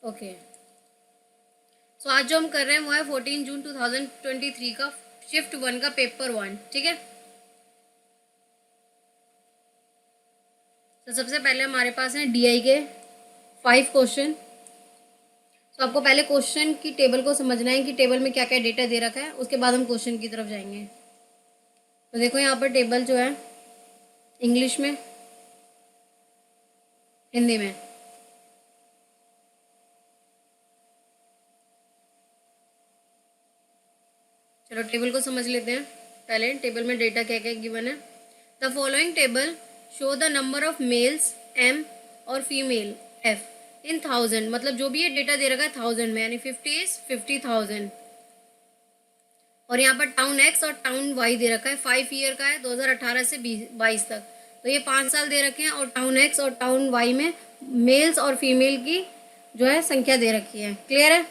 Okay, सो आज जो हम कर रहे हैं वो है 14 जून 2023 का शिफ्ट 1 का पेपर 1। ठीक है, तो सबसे पहले हमारे पास है DI के 5 क्वेश्चन। तो आपको पहले क्वेश्चन की टेबल को समझना है कि टेबल में क्या क्या डेटा दे रखा है, उसके बाद हम क्वेश्चन की तरफ जाएंगे। तो देखो यहाँ पर टेबल जो है इंग्लिश में, हिंदी में। चलो टेबल को समझ लेते हैं। पहले टेबल में डेटा क्या क्या गिवन है। The following table show the number of mails M और फीमेल F इन 1000। मतलब जो भी ये डेटा दे रखा है 1000 में, यानी 50 इज 50,000। और यहाँ पर टाउन X और टाउन Y दे रखा है। 5 ईयर का है, 2018 से 22 तक। तो ये 5 साल दे रखे हैं। और टाउन X और टाउन Y में मेल्स और फीमेल की जो है संख्या दे रखी है। क्लियर है।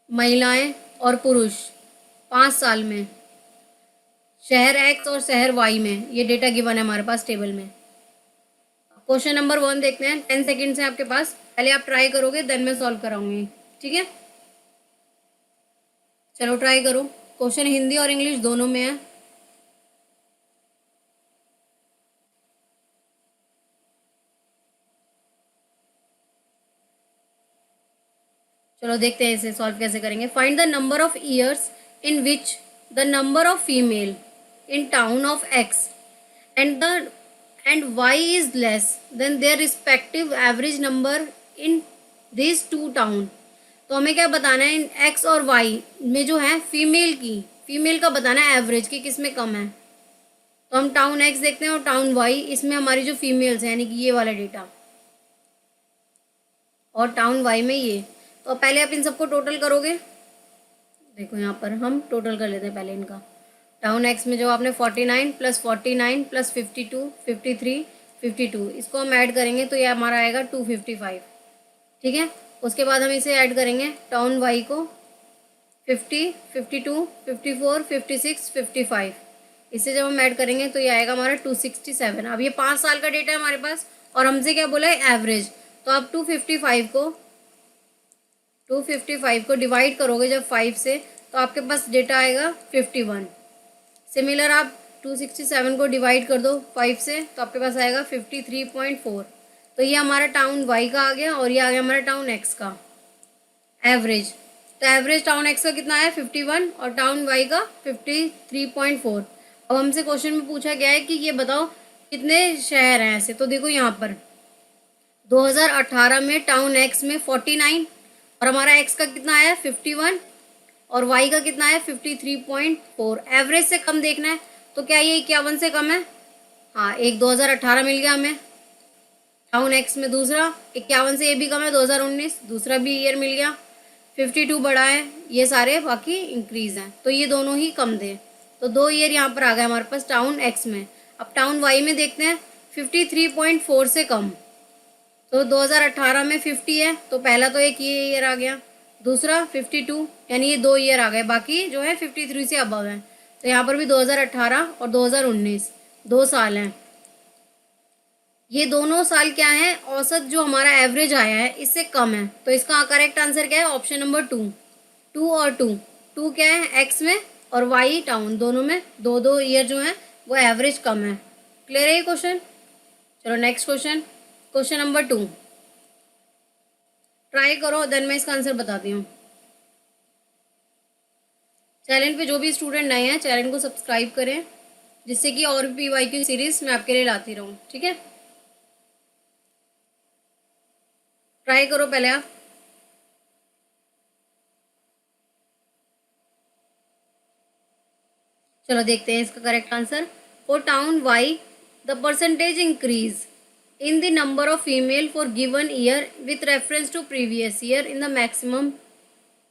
महिलाएं और पुरुष 5 साल में, शहर X और शहर Y में, ये डेटा गिवन है हमारे पास टेबल में। क्वेश्चन नंबर 1 देखते हैं। 10 सेकेंड्स है आपके पास, पहले आप ट्राई करोगे देन मैं सॉल्व कराऊंगी। ठीक है, चलो ट्राई करो। क्वेश्चन हिंदी और इंग्लिश दोनों में है। चलो देखते हैं इसे सॉल्व कैसे करेंगे। Find the number of years in which the number of female in town of X and the and Y is less than their respective average number in this two town. तो हमें क्या बताना है, इन X और Y में जो है female का बताना है एवरेज की किस में कम है। तो हम टाउन X देखते हैं और टाउन Y, इसमें हमारी जो फीमेल्स है यानी कि ये वाला डेटा, और टाउन Y में ये। तो पहले आप इन सबको टोटल करोगे। देखो यहाँ पर हम टोटल कर लेते हैं पहले इनका। टाउन X में जो आपने 49 + 49 + 52 53 52, इसको हम ऐड करेंगे तो ये हमारा आएगा 255। ठीक है, उसके बाद हम इसे ऐड करेंगे टाउन Y को 50 52 54 56 55। इसे जब हम ऐड करेंगे तो ये आएगा हमारा 267। अब ये 5 साल का डेटा है हमारे पास और हमसे क्या बोला है, एवरेज। तो आप 255 को डिवाइड करोगे जब 5 से, तो आपके पास डेटा आएगा 51। सिमिलर आप 267 को डिवाइड कर दो 5 से, तो आपके पास आएगा 53.4। तो ये हमारा टाउन Y का आ गया और ये आ गया हमारा टाउन X का एवरेज। तो एवरेज टाउन X का कितना है 51 और टाउन Y का 53.4। अब हमसे क्वेश्चन में पूछा गया है कि ये बताओ कितने शहर हैं ऐसे। तो देखो यहाँ पर 2018 में टाउन X में 49 और हमारा X का कितना है 51 और Y का कितना है 53.4। एवरेज से कम देखना है तो क्या ये 51 से कम है? हाँ, एक 2018 मिल गया हमें टाउन X में, दूसरा 51 से ये भी कम है 2019, दूसरा भी ईयर मिल गया। 52 बड़ा है, ये सारे बाकी इंक्रीज हैं, तो ये दोनों ही कम थे। तो 2 ईयर यहाँ पर आ गए हमारे पास टाउन X में। अब टाउन Y में देखते हैं 53.4 से कम। तो 2018 में 50 है, तो पहला तो एक ये ईयर आ गया, दूसरा 52, यानी ये 2 ईयर आ गए, बाकी जो है 53 से अबव है। तो यहाँ पर भी 2018 और 2019 2 साल हैं। ये दोनों साल क्या है, औसत जो हमारा एवरेज आया है इससे कम है। तो इसका करेक्ट आंसर क्या है, ऑप्शन नंबर 2। 2 और 2, 2 क्या है X में और Y टाउन, दोनों में 2-2 ईयर जो है वो एवरेज कम है। क्लियर है ये क्वेश्चन। चलो next question, question number 2 try करो देन मैं इसका आंसर बताती हूँ। चैनल पे जो भी स्टूडेंट नए हैं चैनल को सब्सक्राइब करें, जिससे कि और भी PYQ सीरीज मैं आपके लिए लाती रहूँ। ठीक है, ट्राई करो पहले आप। चलो देखते हैं इसका correct answer. For town Y the percentage increase in the number of female for given year with reference to previous year in the maximum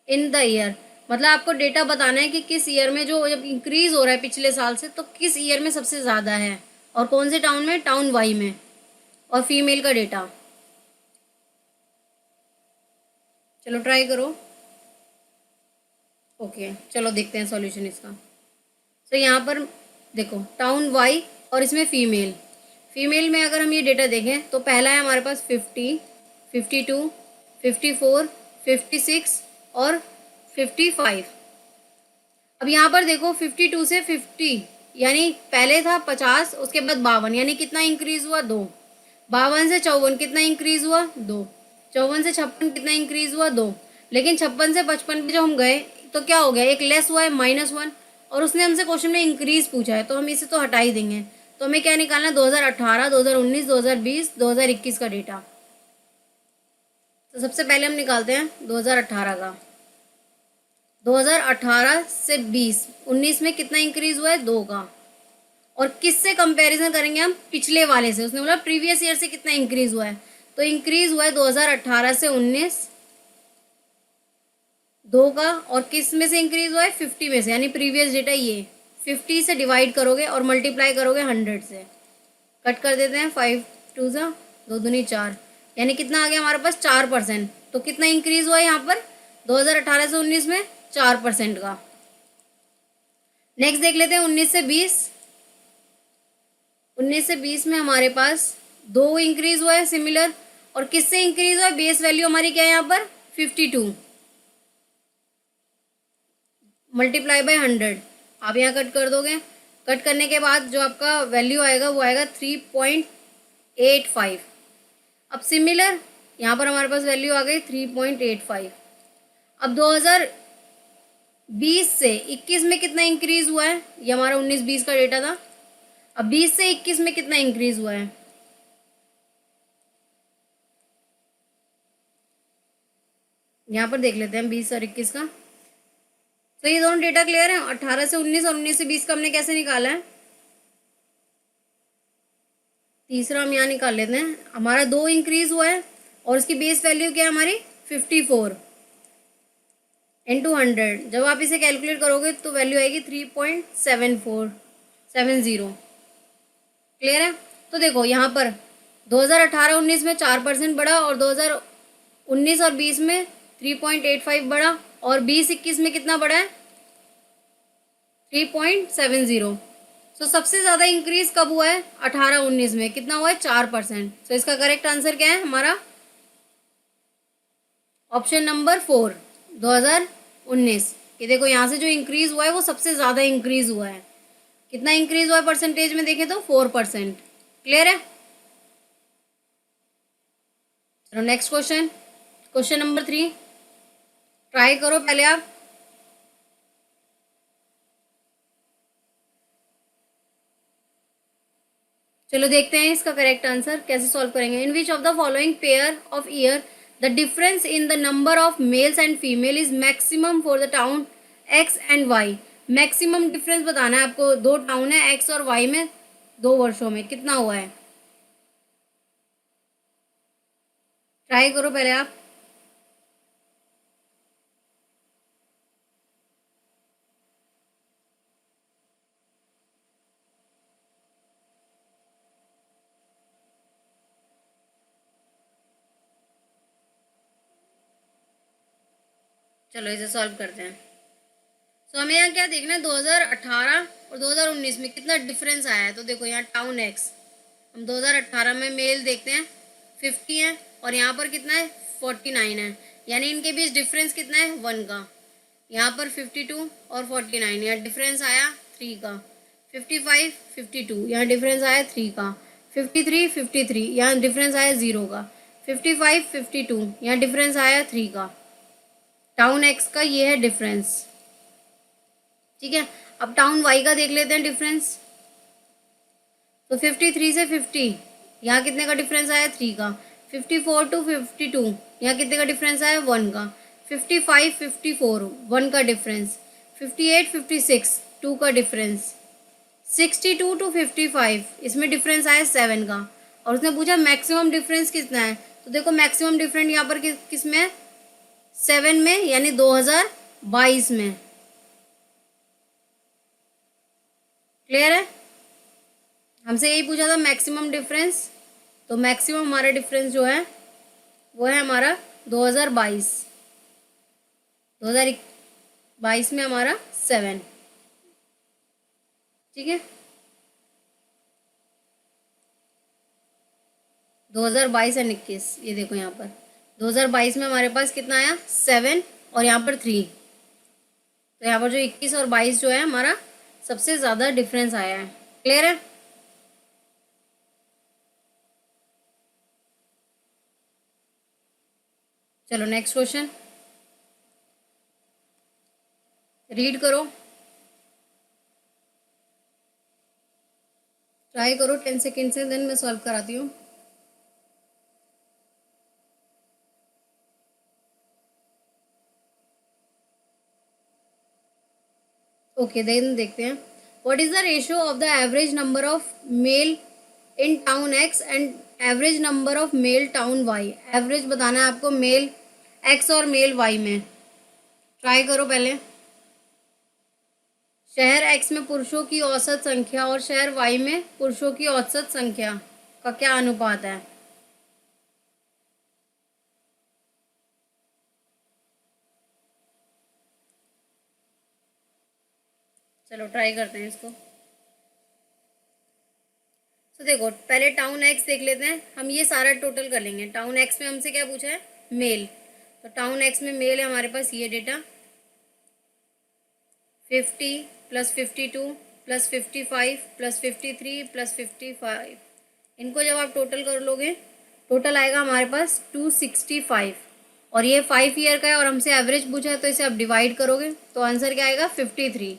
in the year. मतलब आपको डेटा बताना है कि किस ईयर में जो जब इंक्रीज हो रहा है पिछले साल से, तो किस ईयर में सबसे ज़्यादा है और कौन से टाउन में, टाउन Y में, और फीमेल का डेटा। चलो ट्राई करो। ओके, चलो देखते हैं सॉल्यूशन इसका। तो यहाँ पर देखो टाउन Y और इसमें फीमेल, फीमेल में अगर हम ये डेटा देखें तो पहला है हमारे पास 50, 52, 54, 56 और 55। अब यहाँ पर देखो 52 से 50 यानी पहले था 50, उसके बाद 52, यानी कितना इंक्रीज हुआ? 2। 52 से 54 कितना इंक्रीज हुआ? 2। 54 से 56 कितना इंक्रीज हुआ? 2। लेकिन 56 से 55 पे जो हम गए तो क्या हो गया? एक लेस हुआ है, -1, और उसने हमसे क्वेश्चन में इंक्रीज पूछा है, तो हम इसे तो हटा ही देंगे। तो हमें क्या निकालना है? 2018, 2019, 2020, 2021 का डेटा। तो सबसे पहले हम निकालते हैं 2018 का। 2018 से 20, 19 में कितना इंक्रीज हुआ है? 2 का। और किससे कंपैरिजन करेंगे हम? पिछले वाले से। उसने बोला प्रीवियस ईयर से कितना इंक्रीज हुआ है, तो इंक्रीज हुआ है 2018 से 19, 2 का। और किस में से इंक्रीज हुआ है? 50 में से, यानी प्रीवियस डेटा ये। 50 से डिवाइड करोगे और मल्टीप्लाई करोगे 100 से। कट कर देते हैं, 5 2 सा 2 दूनी 4, यानी कितना आ गया हमारे पास? 4%। तो कितना इंक्रीज हुआ है यहाँ पर 2018 से 19 में? 4% का। नेक्स्ट देख लेते हैं 19 से 20। 19 से 20 में हमारे पास 2 इंक्रीज हुआ है सिमिलर। और किससे इंक्रीज हुआ है? बेस वैल्यू हमारी क्या है यहाँ पर? 52 मल्टीप्लाई बाय 100। आप यहाँ कट कर दोगे। कट करने के बाद जो आपका वैल्यू आएगा वो आएगा 3.85। अब सिमिलर यहाँ पर हमारे पास वैल्यू आ गई 3.85। अब 2020 से 21 में कितना इंक्रीज हुआ है? ये हमारा 19-20 का डेटा था। अब 20 से 21 में कितना इंक्रीज हुआ है? यहाँ पर देख लेते हैं 20 और 21 का। तो ये दोनों डेटा क्लियर है। 18 से 19 और 19 से 20 का हमने कैसे निकाला है? तीसरा हम यहाँ निकाल लेते हैं। हमारा 2 इंक्रीज हुआ है और उसकी बेस वैल्यू क्या है हमारी? 54 इंटू 100। जब आप इसे कैलकुलेट करोगे तो वैल्यू आएगी 3.7470। क्लियर है? तो देखो यहाँ पर 2018-19 में 4% बढ़ा, और 2019 और 20 में 3.85 बढ़ा, और 20-21 में कितना बढ़ा है? 3.70। तो सबसे ज़्यादा इंक्रीज कब हुआ है? 18-19 में। कितना हुआ है? 4%। तो इसका करेक्ट आंसर क्या है हमारा? Option number 4, 2019। ये देखो यहाँ से जो इंक्रीज हुआ है वो सबसे ज़्यादा इंक्रीज हुआ है। कितना इंक्रीज हुआ है परसेंटेज में देखें तो? 4%। क्लियर है? चलो next question, question number 3। Try करो पहले आप। चलो देखते हैं इसका करेक्ट आंसर कैसे सॉल्व करेंगे। In which of the following pair of year the difference in the number of males and female is maximum for the town X and Y. Maximum difference बताना है आपको। 2 टाउन है x और Y में, 2 वर्षों में कितना हुआ है? ट्राई करो पहले आप। चलो इसे सॉल्व करते हैं। तो हमें यहाँ क्या देखना है? 2018 और 2019 में कितना डिफरेंस आया है। तो देखो यहाँ टाउन एक्स, हम 2018 में मेल देखते हैं 50 है, और यहाँ पर कितना है? 49 है, यानी इनके बीच डिफरेंस कितना है? 1 का। यहाँ पर 52 और 49, यहाँ डिफरेंस आया 3 का। 55, 52, यहाँ डिफरेंस आया 3 का। 53, 53, यहाँ डिफरेंस आया 0 का। 55, 52, यहाँ डिफरेंस आया 3 का। टाउन एक्स का ये है डिफरेंस। ठीक है, अब टाउन वाई का देख लेते हैं डिफरेंस। तो 53 से 50, यहाँ कितने का डिफरेंस आया? 3 का। 54 टू 52, यहाँ कितने का डिफरेंस आया? 1 का। 55, 54, 1 का डिफरेंस। 58, 56, 2 का डिफरेंस। 62 टू 55, इसमें डिफरेंस आया 7 का। और उसने पूछा मैक्सिमम डिफरेंस कितना है। तो देखो मैक्सिमम डिफरेंस यहाँ पर किस में है? 7 में, यानी 2022 में। क्लियर है? हमसे यही पूछा था मैक्सिमम डिफरेंस। तो मैक्सिमम हमारा डिफरेंस जो है वो है हमारा 2022। 2022 में हमारा 7। ठीक है। 2022 एंड 21, ये देखो यहाँ पर 2022 में हमारे पास कितना आया 7 और यहाँ पर 3। तो यहाँ पर जो 21 और 22 जो है हमारा सबसे ज़्यादा डिफरेंस आया है। क्लियर है? चलो नेक्स्ट क्वेश्चन रीड करो, ट्राई करो 10 सेकेंड से, देन मैं सॉल्व कराती हूँ। ओके देन देखते हैं। What is the ratio of the average number of male in town X and average number of male town Y. Average बताना है आपको मेल एक्स और मेल वाई में। ट्राई करो पहले। शहर एक्स में पुरुषों की औसत संख्या और शहर वाई में पुरुषों की औसत संख्या का क्या अनुपात है? चलो ट्राई करते हैं इसको। तो देखो पहले टाउन एक्स देख लेते हैं, हम ये सारा टोटल कर लेंगे। टाउन एक्स में हमसे क्या पूछा है? मेल। तो टाउन एक्स में मेल है हमारे पास ये data 50 plus 52 plus 55 plus 53 plus 55। इनको जब आप टोटल कर लोगे टोटल आएगा हमारे पास 265। और ये 5 ईयर का है और हमसे एवरेज पूछा है, तो इसे आप डिवाइड करोगे तो आंसर क्या आएगा 53।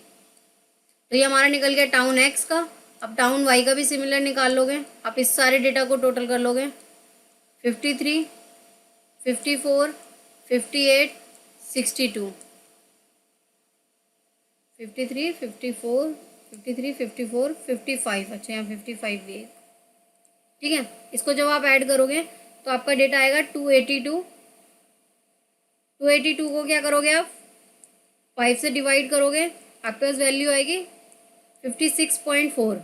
तो ये हमारा निकल गया टाउन एक्स का। अब टाउन वाई का भी सिमिलर निकाल लोगे, आप इस सारे डेटा को टोटल कर लोगे 53 54 58 62 53 54 53 54 55। अच्छा यहाँ 55 भी है, ठीक है। इसको जब आप ऐड करोगे तो आपका डेटा आएगा 282। 282 को क्या करोगे आप 5 से डिवाइड करोगे, आपके पास वैल्यू आएगी 56.4।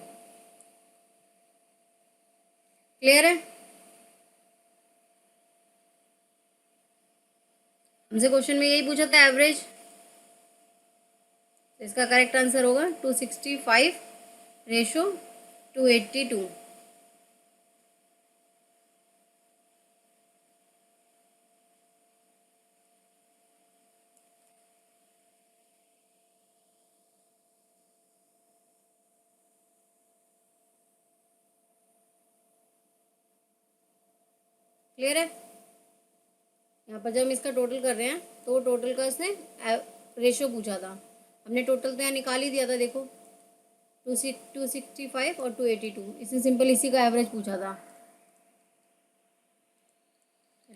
क्लियर है? हमसे क्वेश्चन में यही पूछा था एवरेज, तो इसका करेक्ट आंसर होगा 265 रेशो 282। क्लियर है? यहाँ पर जब हम इसका टोटल कर रहे हैं तो टोटल का इसने रेशो पूछा था, हमने टोटल तो यहाँ निकाल ही दिया था। देखो 265 और 282, इसने सिंपल इसी का एवरेज पूछा था।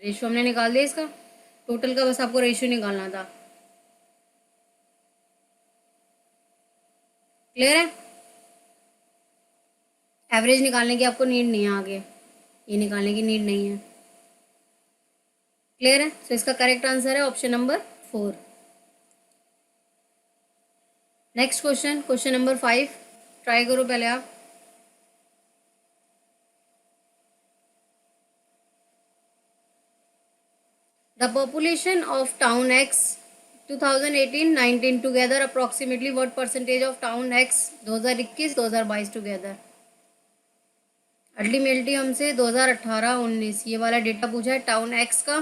रेशो हमने निकाल दिया इसका, टोटल का बस आपको रेशो निकालना था। क्लियर है? एवरेज निकालने की आपको नीड नहीं है, आगे ये निकालने की नीड नहीं है। क्लियर है? तो इसका करेक्ट आंसर है option number 4। Next question, question number 5 try करो पहले आप। The population of town x 2018-19 together approximately what percentage of town x 2021-2022 together. Ultimately हमसे 2018-19 ये वाला डेटा पूछा है टाउन एक्स का,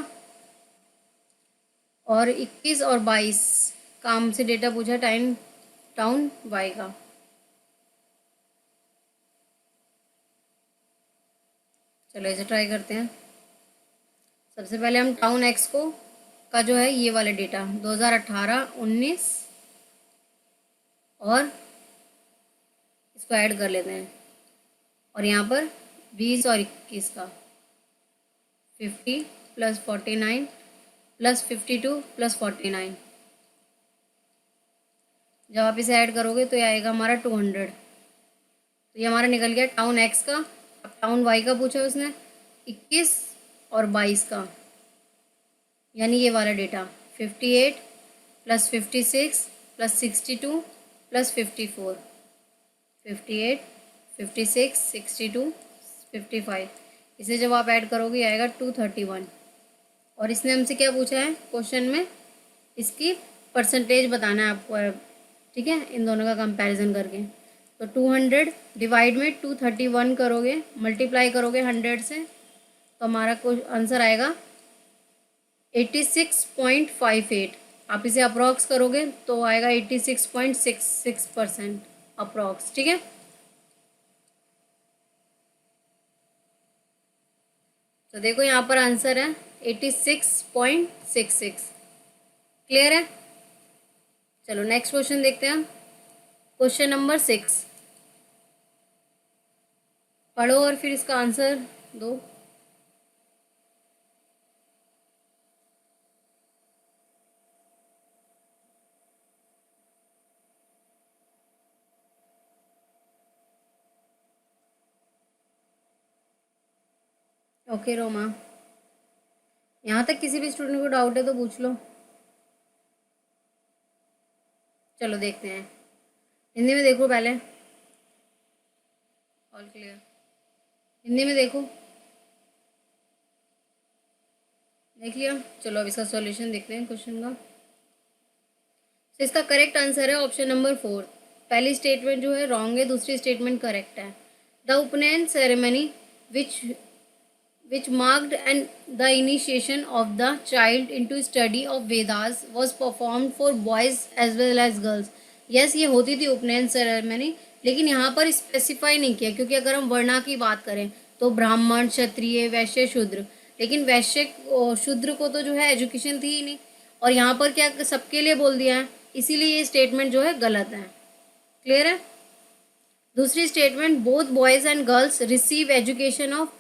और 21 और 22 का हमसे डेटा पूछा है टाउन वाई का। चलो इसे ट्राई करते हैं। सबसे पहले हम टाउन एक्स को का जो है ये वाला डेटा 2018-19 और इसको ऐड कर लेते हैं, और यहाँ पर 20 और 21 का 50 प्लस 49 प्लस 52 प्लस 49। जब आप इसे ऐड करोगे तो ये आएगा हमारा 200। तो ये हमारा निकल गया टाउन एक्स का। अब टाउन वाई का पूछा है उसने 21 और 22 का, यानी ये वाला डेटा 58 प्लस 56 प्लस 62 प्लस 54। 58 56 62 55, इसे जब आप ऐड करोगे आएगा 231। और इसने हमसे क्या पूछा है क्वेश्चन में, इसकी परसेंटेज बताना है आपको, ठीक है, इन दोनों का कंपैरिजन करके। तो 200 डिवाइड में 231 करोगे, मल्टीप्लाई करोगे 100 से, तो हमारा आंसर आएगा 86.58। आप इसे अप्रॉक्स करोगे तो आएगा 86.66% अप्रॉक्स। ठीक है, तो देखो यहाँ पर आंसर है 86.66। क्लियर है? चलो नेक्स्ट क्वेश्चन देखते हैं। क्वेश्चन नंबर 6 पढ़ो और फिर इसका आंसर दो। ओके रोमा, यहाँ तक किसी भी स्टूडेंट को डाउट है तो पूछ लो। चलो देखते हैं, हिंदी में देखो पहले। ऑल क्लियर, हिंदी में देखो, देख लिया। चलो अब इसका सॉल्यूशन देखते हैं क्वेश्चन का। तो इसका करेक्ट आंसर है ऑप्शन नंबर 4। पहली स्टेटमेंट जो है रॉन्ग है, दूसरी स्टेटमेंट करेक्ट है। द उपनयन ceremony which marked the initiation of the child into study of Vedas was performed for boys as well as girls। yes, ये होती थी उपनयन सेरेमनी, लेकिन यहाँ पर स्पेसिफाई नहीं किया, क्योंकि अगर हम वर्णा की बात करें तो ब्राह्मण, क्षत्रिय, वैश्य, शूद्र, लेकिन वैश्य शूद्र को तो जो है एजुकेशन थी ही नहीं, और यहाँ पर क्या सबके लिए बोल दिया है, इसीलिए ये स्टेटमेंट जो है गलत है। क्लियर है? दूसरी statement both boys and girls receive education of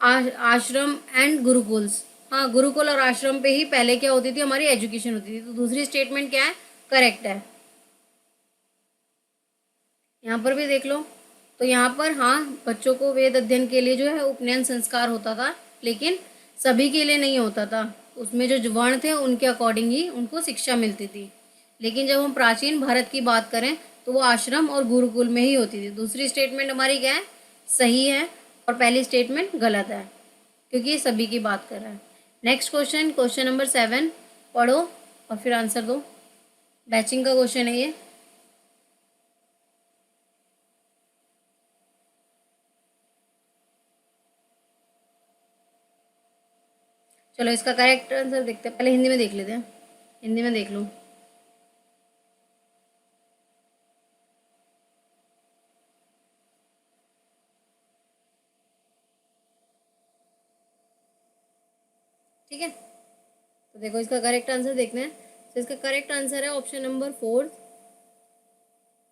आश्रम एंड गुरुकुल्स। हाँ, गुरुकुल और आश्रम पे ही पहले क्या होती थी, हमारी एजुकेशन होती थी। तो दूसरी स्टेटमेंट क्या है, करेक्ट है। यहाँ पर भी देख लो, तो यहाँ पर हाँ, बच्चों को वेद अध्ययन के लिए जो है उपनयन संस्कार होता था, लेकिन सभी के लिए नहीं होता था। उसमें जो वर्ण थे उनके अकॉर्डिंग ही उनको शिक्षा मिलती थी। लेकिन जब हम प्राचीन भारत की बात करें तो वो आश्रम और गुरुकुल में ही होती थी। दूसरी स्टेटमेंट हमारी क्या है, सही है, और पहली स्टेटमेंट गलत है, क्योंकि ये सभी की बात कर रहा है। नेक्स्ट क्वेश्चन, क्वेश्चन नंबर 7 पढ़ो और फिर आंसर दो। बैचिंग का क्वेश्चन है ये। चलो इसका करेक्ट आंसर देखते हैं, पहले हिंदी में देख लेते हैं। हिंदी में देख लो। ठीक है, तो देखो इसका करेक्ट आंसर देखना है। तो इसका करेक्ट आंसर है ऑप्शन नंबर 4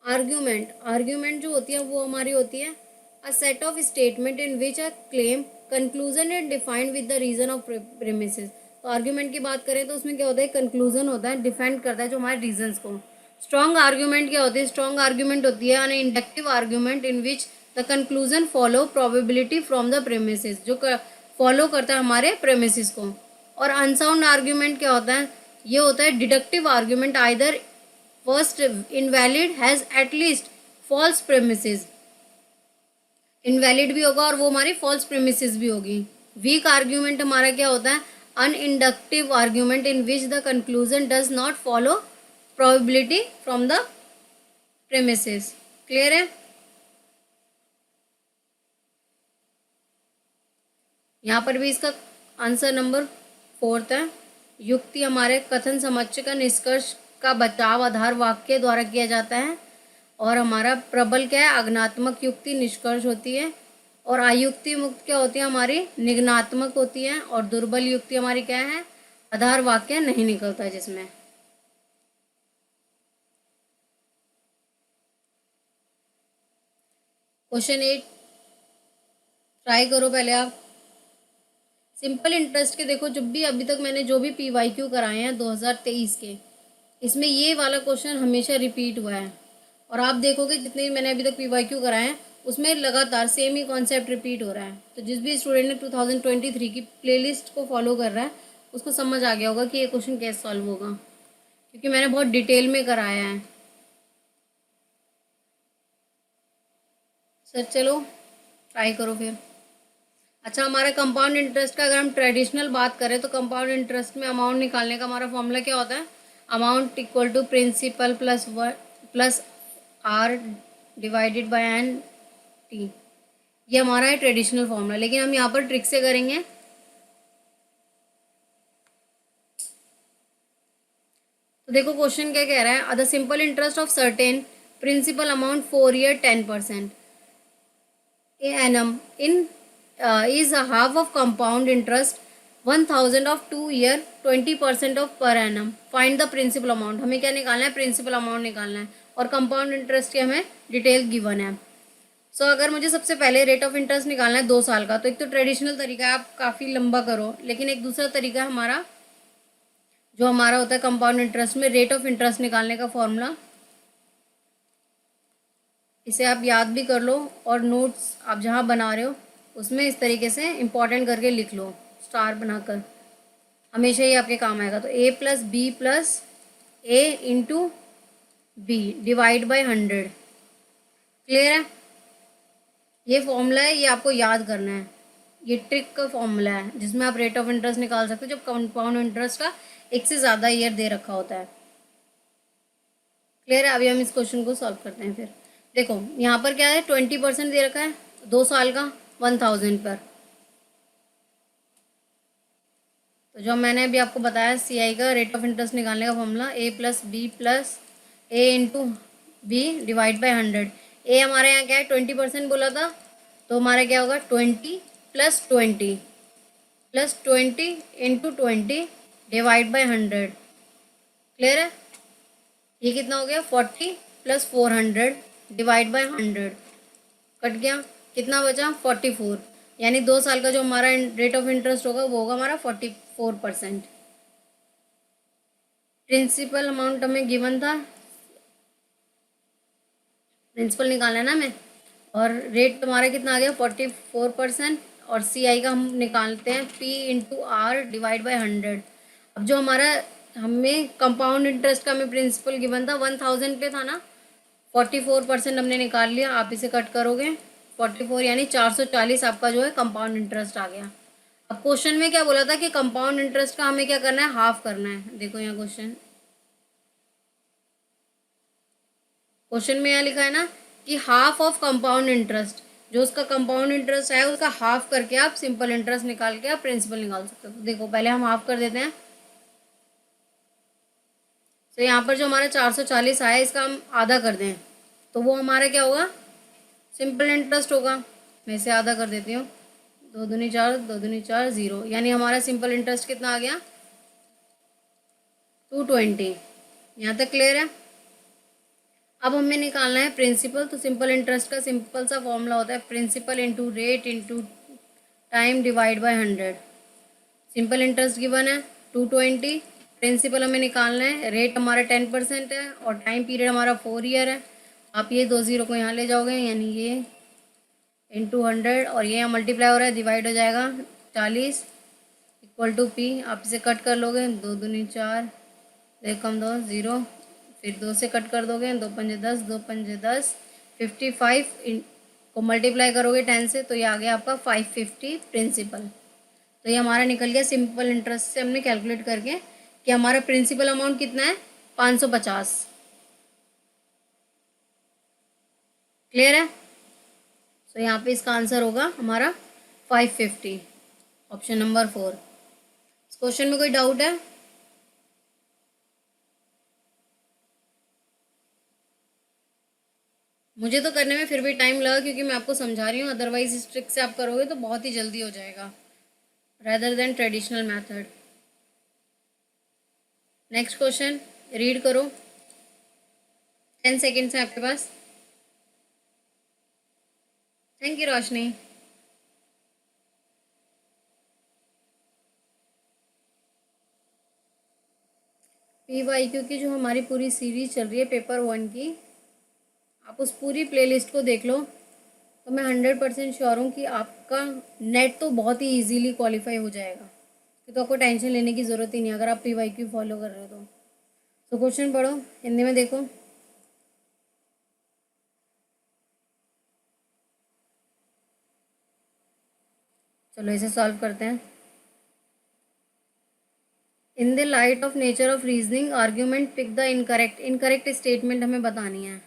आर्ग्यूमेंट। आर्ग्यूमेंट जो होती है वो हमारी होती है a set of statement in which a claim conclusion is defined with the reason of premises. तो आर्ग्यूमेंट की बात करें तो उसमें क्या होता है, कंक्लूजन होता है, डिफाइंड करता है जो हमारे रीजंस को। स्ट्रॉन्ग आर्ग्यूमेंट क्या होती है, स्ट्रॉन्ग आर्ग्यूमेंट होती है an inductive argument in which the conclusion follow probability from the premises, जो फॉलो करता है हमारे प्रेमिसेस को। और अनसाउंड आर्ग्यूमेंट क्या होता है, ये होता है deductive argument, either first invalid has at least false premises. Invalid भी होगा और वो हमारी फॉल्स प्रेमिसेस भी होगी। वीक आर्ग्यूमेंट हमारा क्या होता है, an inductive argument in which the conclusion does not follow probability from the premises. Clear है? यहाँ पर भी इसका आंसर नंबर 4 है। युक्ति हमारे कथन समुच्चय का निष्कर्ष का बचाव आधार वाक्य द्वारा किया जाता है, और हमारा प्रबल क्या है, आज्ञात्मक युक्ति निष्कर्ष होती है, और आयुक्ति मुक्त क्या होती है हमारी, निगनात्मक होती है, और दुर्बल युक्ति हमारी क्या है, आधार वाक्य नहीं निकलता जिसमें। क्वेश्चन 8 ट्राई करो पहले आप। सिंपल इंटरेस्ट के देखो, जब भी अभी तक मैंने जो भी PYQ कराए हैं 2023 के, इसमें ये वाला क्वेश्चन हमेशा रिपीट हुआ है। और आप देखोगे जितने भी मैंने अभी तक PYQ कराए हैं उसमें लगातार सेम ही कॉन्सेप्ट रिपीट हो रहा है। तो जिस भी स्टूडेंट ने 2023 की प्लेलिस्ट को फॉलो कर रहा है उसको समझ आ गया होगा कि ये क्वेश्चन कैसे सॉल्व होगा, क्योंकि मैंने बहुत डिटेल में कराया है। सर चलो ट्राई करो फिर। अच्छा, हमारा कंपाउंड इंटरेस्ट का अगर हम ट्रेडिशनल बात करें तो कंपाउंड इंटरेस्ट में अमाउंट निकालने का हमारा फॉर्मूला क्या होता है, amount equal to principal plus R divided by N T. ये हमारा है ट्रेडिशनल फॉर्मूला, लेकिन हम यहाँ पर ट्रिक से करेंगे तो देखो क्वेश्चन क्या कह रहा है, the simple interest of certain principal amount 4 year 10% annum in is a half of compound interest 1000 of 2 year 20% of per annum. Find the principal amount, हमें क्या निकालना है, प्रिंसिपल अमाउंट निकालना है और कंपाउंड इंटरेस्ट की हमें डिटेल गिवन है. सो अगर मुझे सबसे पहले रेट ऑफ इंटरेस्ट निकालना है 2 साल का, तो एक तो ट्रेडिशनल तरीका है, आप काफ़ी लंबा करो, लेकिन एक दूसरा तरीका है हमारा जो हमारा होता है कंपाउंड इंटरेस्ट में रेट ऑफ इंटरेस्ट निकालने का फॉर्मूला. इसे आप याद भी कर लो और नोट्स आप जहाँ बना रहे हो उसमें इस तरीके से इम्पॉर्टेंट करके लिख लो स्टार बनाकर, हमेशा ही आपके काम आएगा. तो a plus B plus A into B divide by 100. Clear है? ये फॉर्मूला है, ये आपको याद करना है. ये ट्रिक का फॉर्मूला है जिसमें आप रेट ऑफ इंटरेस्ट निकाल सकते हो जब कंपाउंड इंटरेस्ट का एक से ज़्यादा ईयर दे रखा होता है. क्लियर है? अभी हम इस क्वेश्चन को सॉल्व करते हैं. फिर देखो यहाँ पर क्या है, 20% दे रखा है 2 साल का 1000 पर. तो जो मैंने अभी आपको बताया CI का रेट ऑफ इंटरेस्ट निकालने का formula a plus B plus A into B divide by 100. A हमारे यहाँ क्या है, 20% बोला था, तो हमारा क्या होगा 20 plus 20 plus 20 into 20 divide by 100. Clear है? ये कितना हो गया, 40 प्लस 400 डिवाइड बाई 100. कट गया, कितना बचा 44. यानी 2 साल का जो हमारा रेट ऑफ इंटरेस्ट होगा वो होगा हमारा 44%. प्रिंसिपल अमाउंट हमें गिवन था, प्रिंसिपल निकालना है ना हमें, और रेट तुम्हारा कितना आ गया 44%. और CI का हम निकालते हैं P into R divide by 100. अब जो हमारा हमें कंपाउंड इंटरेस्ट का हमें प्रिंसिपल गिवन था 1000 पे था ना, 44% हमने निकाल लिया. आप इसे कट करोगे 44 यानी 440 आपका जो है कंपाउंड इंटरेस्ट आ गया. अब क्वेश्चन में क्या बोला था कि कंपाउंड इंटरेस्ट का हमें क्या करना है, हाफ करना है. देखो यहाँ क्वेश्चन में यहाँ लिखा है ना कि हाफ ऑफ कंपाउंड इंटरेस्ट, जो उसका कंपाउंड इंटरेस्ट है उसका हाफ करके आप सिंपल इंटरेस्ट निकाल के आप प्रिंसिपल निकाल सकते हो. तो देखो पहले हम हाफ कर देते हैं. तो यहाँ पर जो हमारा 440 आया इसका हम आधा कर दें तो वो हमारा क्या होगा, सिंपल इंटरेस्ट होगा. मैं इसे आधा कर देती हूँ, 2 दूनी 4 2 दूनी 4 0. यानी हमारा सिंपल इंटरेस्ट कितना आ गया 220. यहाँ तक क्लियर है? अब हमें निकालना है प्रिंसिपल. तो सिंपल इंटरेस्ट का सिंपल सा फॉर्मूला होता है principal into rate into time divide by 100. Simple interest given है 220, प्रिंसिपल हमें निकालना है, रेट हमारा 10% है और टाइम पीरियड हमारा 4 ईयर है. आप ये 2 0 को यहाँ ले जाओगे यानी ये इंटू 100 और ये यहाँ मल्टीप्लाई हो रहा है, डिवाइड हो जाएगा 40 इक्वल टू P. आप इसे कट कर लोगे, 2 दूनी 4 एक कम 2 0, फिर 2 से कट कर दोगे, 2 पंजे 10 2 पंजे 10 55 को मल्टीप्लाई करोगे 10 से तो ये आ गया आपका 550 प्रिंसिपल. तो ये हमारा निकल गया सिंपल इंटरेस्ट से हमने कैलकुलेट करके कि हमारा प्रिंसिपल अमाउंट कितना है 550. क्लियर है? तो यहाँ पे इसका आंसर होगा हमारा 550, ऑप्शन नंबर 4. इस क्वेश्चन में कोई डाउट है? मुझे तो करने में फिर भी टाइम लगा क्योंकि मैं आपको समझा रही हूँ, अदरवाइज इस ट्रिक से आप करोगे तो बहुत ही जल्दी हो जाएगा rather than traditional method. Next question read करो, 10 सेकेंड्स है आपके पास. Thank you Roshni. PYQ की जो हमारी पूरी सीरीज चल रही है पेपर 1 की, आप उस पूरी प्लेलिस्ट को देख लो तो मैं 100% श्योर हूँ कि आपका नेट तो बहुत ही इजीली क्वालिफाई हो जाएगा. तो आपको टेंशन लेने की ज़रूरत ही नहीं अगर आप PYQ फॉलो कर रहे हो तो क्वेश्चन पढ़ो, हिंदी में देखो. चलो इसे सॉल्व करते हैं. In the light of nature of reasoning argument pick the incorrect statement हमें बतानी है.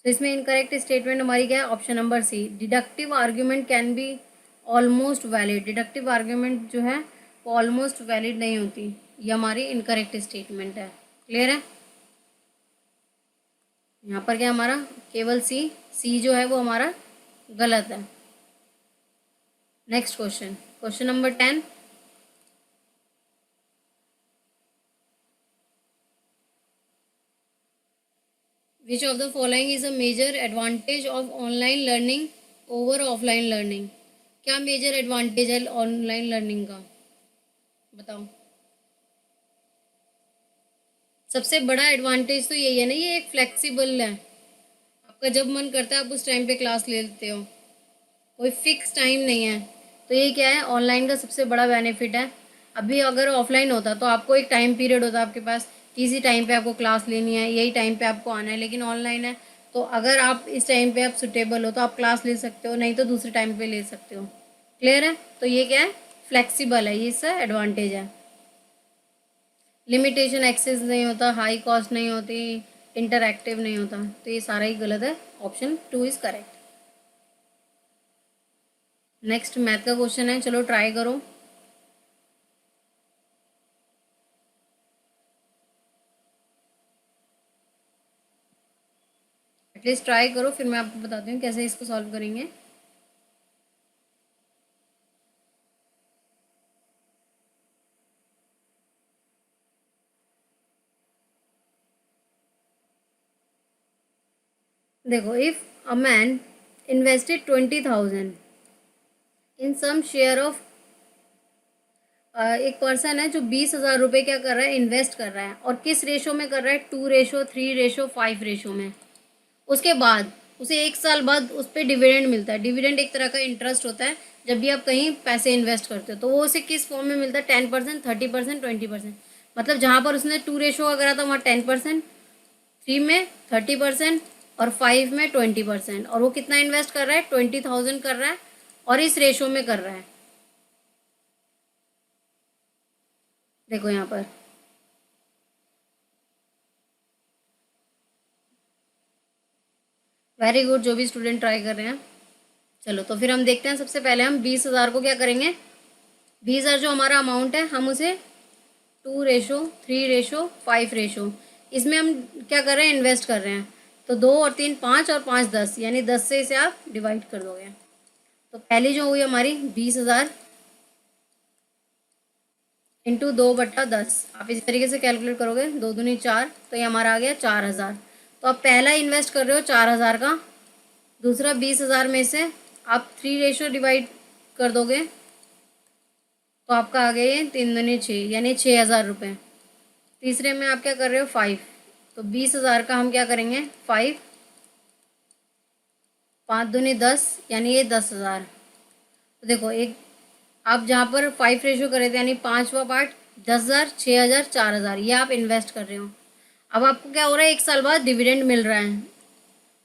तो इसमें इनकरेक्ट स्टेटमेंट हमारी क्या है, option number C, deductive argument can be almost valid. Deductive argument जो है वो ऑलमोस्ट वैलिड नहीं होती, ये हमारी इनकरेक्ट स्टेटमेंट है. क्लियर है? यहाँ पर क्या हमारा केवल सी, सी जो है वो हमारा गलत है। Next question, question number 10। Which of the following is a major advantage of online learning over offline learning? क्या मेजर एडवांटेज है ऑनलाइन लर्निंग का, बताओ। सबसे बड़ा एडवांटेज तो यही है ना, ये एक फ्लेक्सिबल है। आपका जब मन करता है आप उस टाइम पे क्लास ले लेते हो, कोई फिक्स टाइम नहीं है। तो ये क्या है, ऑनलाइन का सबसे बड़ा बेनिफिट है। अभी अगर ऑफलाइन होता तो आपको एक टाइम पीरियड होता आपके पास, किसी टाइम पे आपको क्लास लेनी है, यही टाइम पे आपको आना है। लेकिन ऑनलाइन है तो अगर आप इस टाइम पे आप सुटेबल हो तो आप क्लास ले सकते हो, नहीं तो दूसरे टाइम पे ले सकते हो। क्लियर है? तो ये क्या है, फ्लेक्सिबल है, ये इसका एडवांटेज है। लिमिटेशन एक्सेस नहीं होता, हाई कॉस्ट नहीं होती, इंटरएक्टिव नहीं होता। तो ये सारा ही गलत है, option 2 is correct. Next math का क्वेश्चन है, चलो ट्राई करो। एटलीस्ट ट्राई करो, फिर मैं आपको बताती हूँ कैसे इसको सॉल्व करेंगे। देखो, if a man invested 20,000 in some share of, एक पर्सन है जो 20,000 रुपये क्या कर रहा है, इन्वेस्ट कर रहा है। और किस रेशो में कर रहा है, 2:3, 3:5 रेशो में। उसके बाद उसे 1 साल बाद उस पर डिविडेंड मिलता है। डिविडेंड एक तरह का इंटरेस्ट होता है जब भी आप कहीं पैसे इन्वेस्ट करते हो। तो वो उसे किस फॉर्म में मिलता है, 10%, 30%, 20%। मतलब जहाँ पर उसने 2 रेशो का करा था वहाँ 10%, 3 में 30% और 5 में 20%। और वो कितना इन्वेस्ट कर रहा है, 20,000 कर रहा है और इस रेशो में कर रहा है। देखो यहाँ पर वेरी गुड, जो भी स्टूडेंट ट्राई कर रहे हैं। चलो तो फिर हम देखते हैं। सबसे पहले हम 20,000 को क्या करेंगे, 20,000 जो हमारा अमाउंट है हम उसे 2:3:5 रेशो, इसमें हम क्या कर रहे हैं, इन्वेस्ट कर रहे हैं। तो 2 और 3 5 और 5 10, यानी 10 से इसे आप डिवाइड कर दोगे। तो पहली जो हुई हमारी 20,000 इंटू 2/10, आप इसी तरीके से कैलकुलेट करोगे, 2 दूनी 4, तो ये हमारा आ गया 4,000। तो आप पहला इन्वेस्ट कर रहे हो 4,000 का, दूसरा 20,000 में से आप 3 रेशो डिवाइड कर दोगे तो आपका आ गया ये 3 दूनी 6, यानी 6,000 रुपये। तीसरे में आप क्या कर रहे हो, 5। तो 20,000 का हम क्या करेंगे, 5, 5 दूनी 10, यानी ये 10,000। तो देखो, एक आप जहाँ पर 5 रेशो करे थे, यानी 5वां पार्ट, 10,000, 6,000, 4,000, ये आप इन्वेस्ट कर रहे हो। अब आपको क्या हो रहा है, 1 साल बाद डिविडेंड मिल रहा है।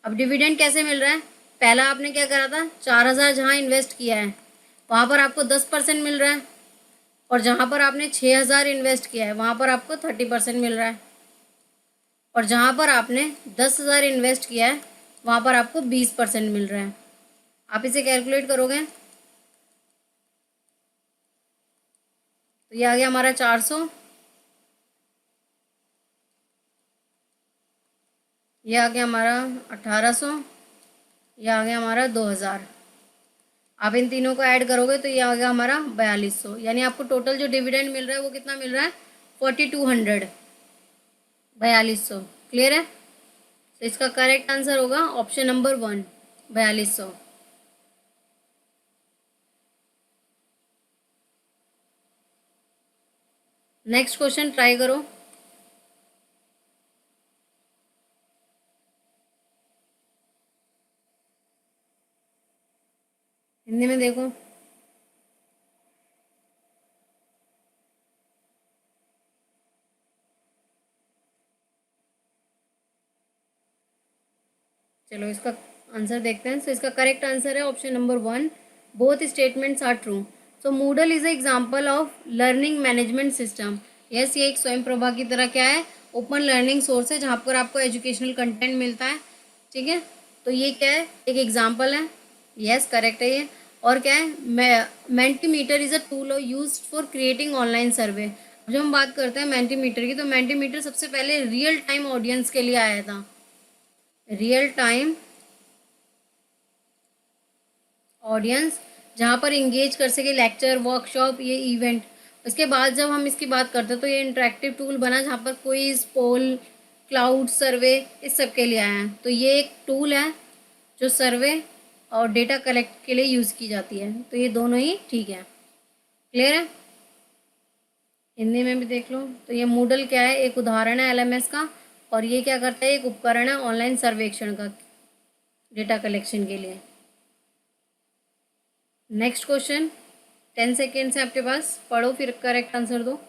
अब डिविडेंड कैसे मिल रहा है, पहला आपने क्या करा था, 4,000 जहाँ इन्वेस्ट किया है वहाँ पर आपको 10% मिल रहा है, और जहाँ पर आपने 6,000 इन्वेस्ट किया है वहाँ पर आपको 30% मिल रहा है, और जहाँ पर आपने 10,000 इन्वेस्ट किया है वहाँ पर आपको 20% मिल रहा है। आप इसे कैलकुलेट करोगे तो ये आ गया हमारा 400, ये आ गया हमारा 1,800, ये आ गया हमारा 2,000। आप इन तीनों को ऐड करोगे तो ये आ गया हमारा 4,200, यानी आपको टोटल जो डिविडेंड मिल रहा है वो कितना मिल रहा है, 4,200, 4,200। क्लियर है? तो इसका करेक्ट आंसर होगा option number 1, 4,200। Next question try करो। हिंदी में देखो। चलो इसका आंसर देखते हैं। सो इसका करेक्ट आंसर है option number 1, both statements are true. So Moodle is example of learning management system. Yes, ये एक स्वयं प्रभा की तरह क्या है, ओपन लर्निंग सोर्स है जहाँ पर आपको एजुकेशनल कंटेंट मिलता है। ठीक है, तो ये क्या है, एक एग्जाम्पल है। यस, करेक्ट है ये। और क्या है, Mentimeter is a tool use for creating online survey. अब जब हम बात करते हैं मेंटीमीटर की, तो मेंटीमीटर सबसे पहले रियल टाइम ऑडियंस के लिए आया था। रियल टाइम ऑडियंस, जहाँ पर इंगेज कर सके, लेक्चर, वर्कशॉप, ये इवेंट। उसके बाद जब हम इसकी बात करते हैं तो ये इंटरेक्टिव टूल बना, जहाँ पर क्विज, पोल, क्लाउड सर्वे, इस सब के लिए आया है। तो ये एक टूल है जो सर्वे और डेटा कलेक्ट के लिए यूज़ की जाती है। तो ये दोनों ही ठीक है। क्लियर है? हिंदी में भी देख लो। तो ये मूडल क्या है, एक उदाहरण है एलएमएस का, और ये क्या करता है, एक उपकरण है ऑनलाइन सर्वेक्षण का, डेटा कलेक्शन के लिए। नेक्स्ट क्वेश्चन, 10 सेकेंड्स है आपके पास, पढ़ो फिर करेक्ट आंसर दो।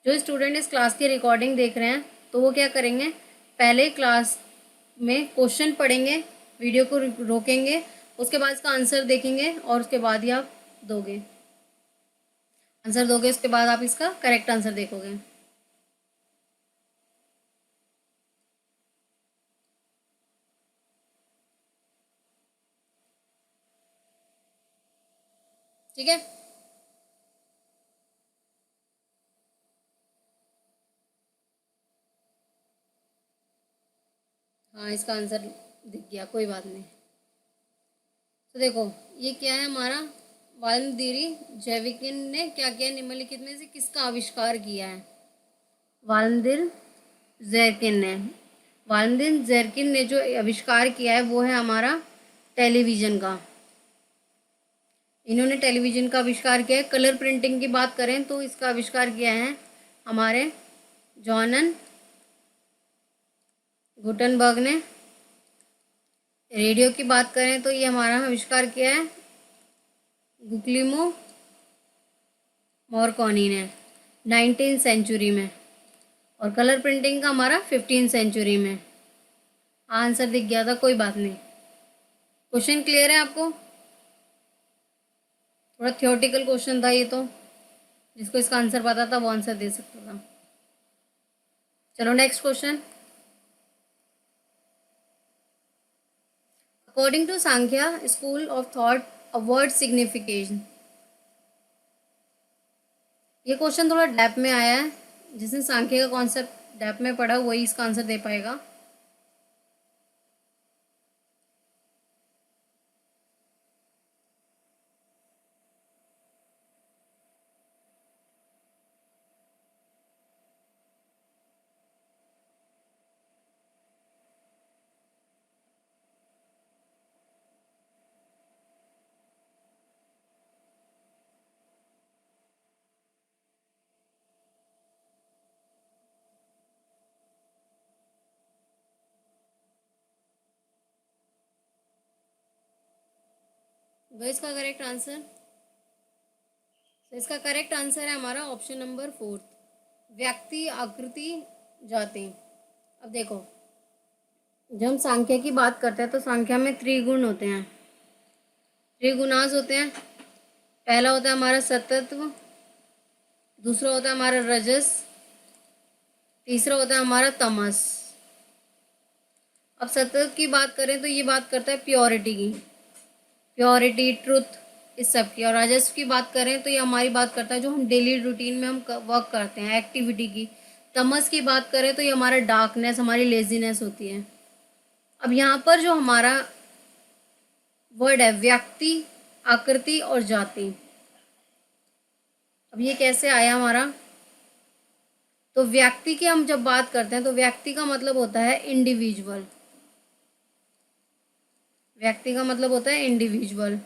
जो स्टूडेंट इस क्लास की रिकॉर्डिंग देख रहे हैं तो वो क्या करेंगे, पहले क्लास में क्वेश्चन पढ़ेंगे, वीडियो को रोकेंगे, उसके बाद इसका आंसर देखेंगे और उसके बाद ही आप दोगे आंसर दोगे, उसके बाद आप इसका करेक्ट आंसर देखोगे। ठीक है? हाँ, इसका आंसर दिख गया, कोई बात नहीं। तो देखो ये क्या है हमारा, वाल्मदीरी जैविकिन ने क्या किया, निम्नलिखित में से किसका आविष्कार किया है? वाल्मदिर जैरकिन ने। वाल्मदिर जैरकिन ने जो आविष्कार किया है वो है हमारा टेलीविज़न का। इन्होंने टेलीविज़न का आविष्कार किया है। कलर प्रिंटिंग की बात करें तो इसका आविष्कार किया है हमारे जॉनन गुटनबर्ग ने। रेडियो की बात करें तो ये हमारा आविष्कार किया है गुग्लिमो मॉर्कोनी ने 19th सेंचुरी में, और कलर प्रिंटिंग का हमारा 15th सेंचुरी में। आंसर दिख गया था, कोई बात नहीं। क्वेश्चन क्लियर है आपको? थोड़ा थियोरटिकल क्वेश्चन था ये तो, जिसको इसका आंसर पता था वो आंसर दे सकता था। चलो next question. According to Samkhya school of thought, a word signification. ये क्वेश्चन थोड़ा डेप्थ में आया है, जिसने सांख्य का कॉन्सेप्ट डेप्थ में पढ़ा वही इसका आंसर दे पाएगा। वह इसका करेक्ट आंसर, तो इसका करेक्ट आंसर है हमारा ऑप्शन नंबर 4, व्यक्ति, आकृति, जाति। अब देखो जब हम संख्या की बात करते हैं तो संख्या में त्रिगुण होते हैं, त्रिगुणास होते हैं। पहला होता है हमारा सतत्व, दूसरा होता है हमारा रजस, तीसरा होता है हमारा तमस। अब सतत्व की बात करें तो ये बात करता है प्योरिटी की, प्योरिटी, ट्रुथ, इस सब की। और राजस्व की बात करें तो ये हमारी बात करता है जो हम डेली रूटीन में हम वर्क करते हैं, एक्टिविटी की। तमस की बात करें तो ये हमारा डार्कनेस, हमारी लेजीनेस होती है। अब यहाँ पर जो हमारा वर्ड है व्यक्ति, आकृति और जाति, अब ये कैसे आया हमारा, तो व्यक्ति की हम जब बात करते हैं तो व्यक्ति का मतलब होता है इंडिविजुअल, व्यक्ति का मतलब होता है इंडिविजुअल।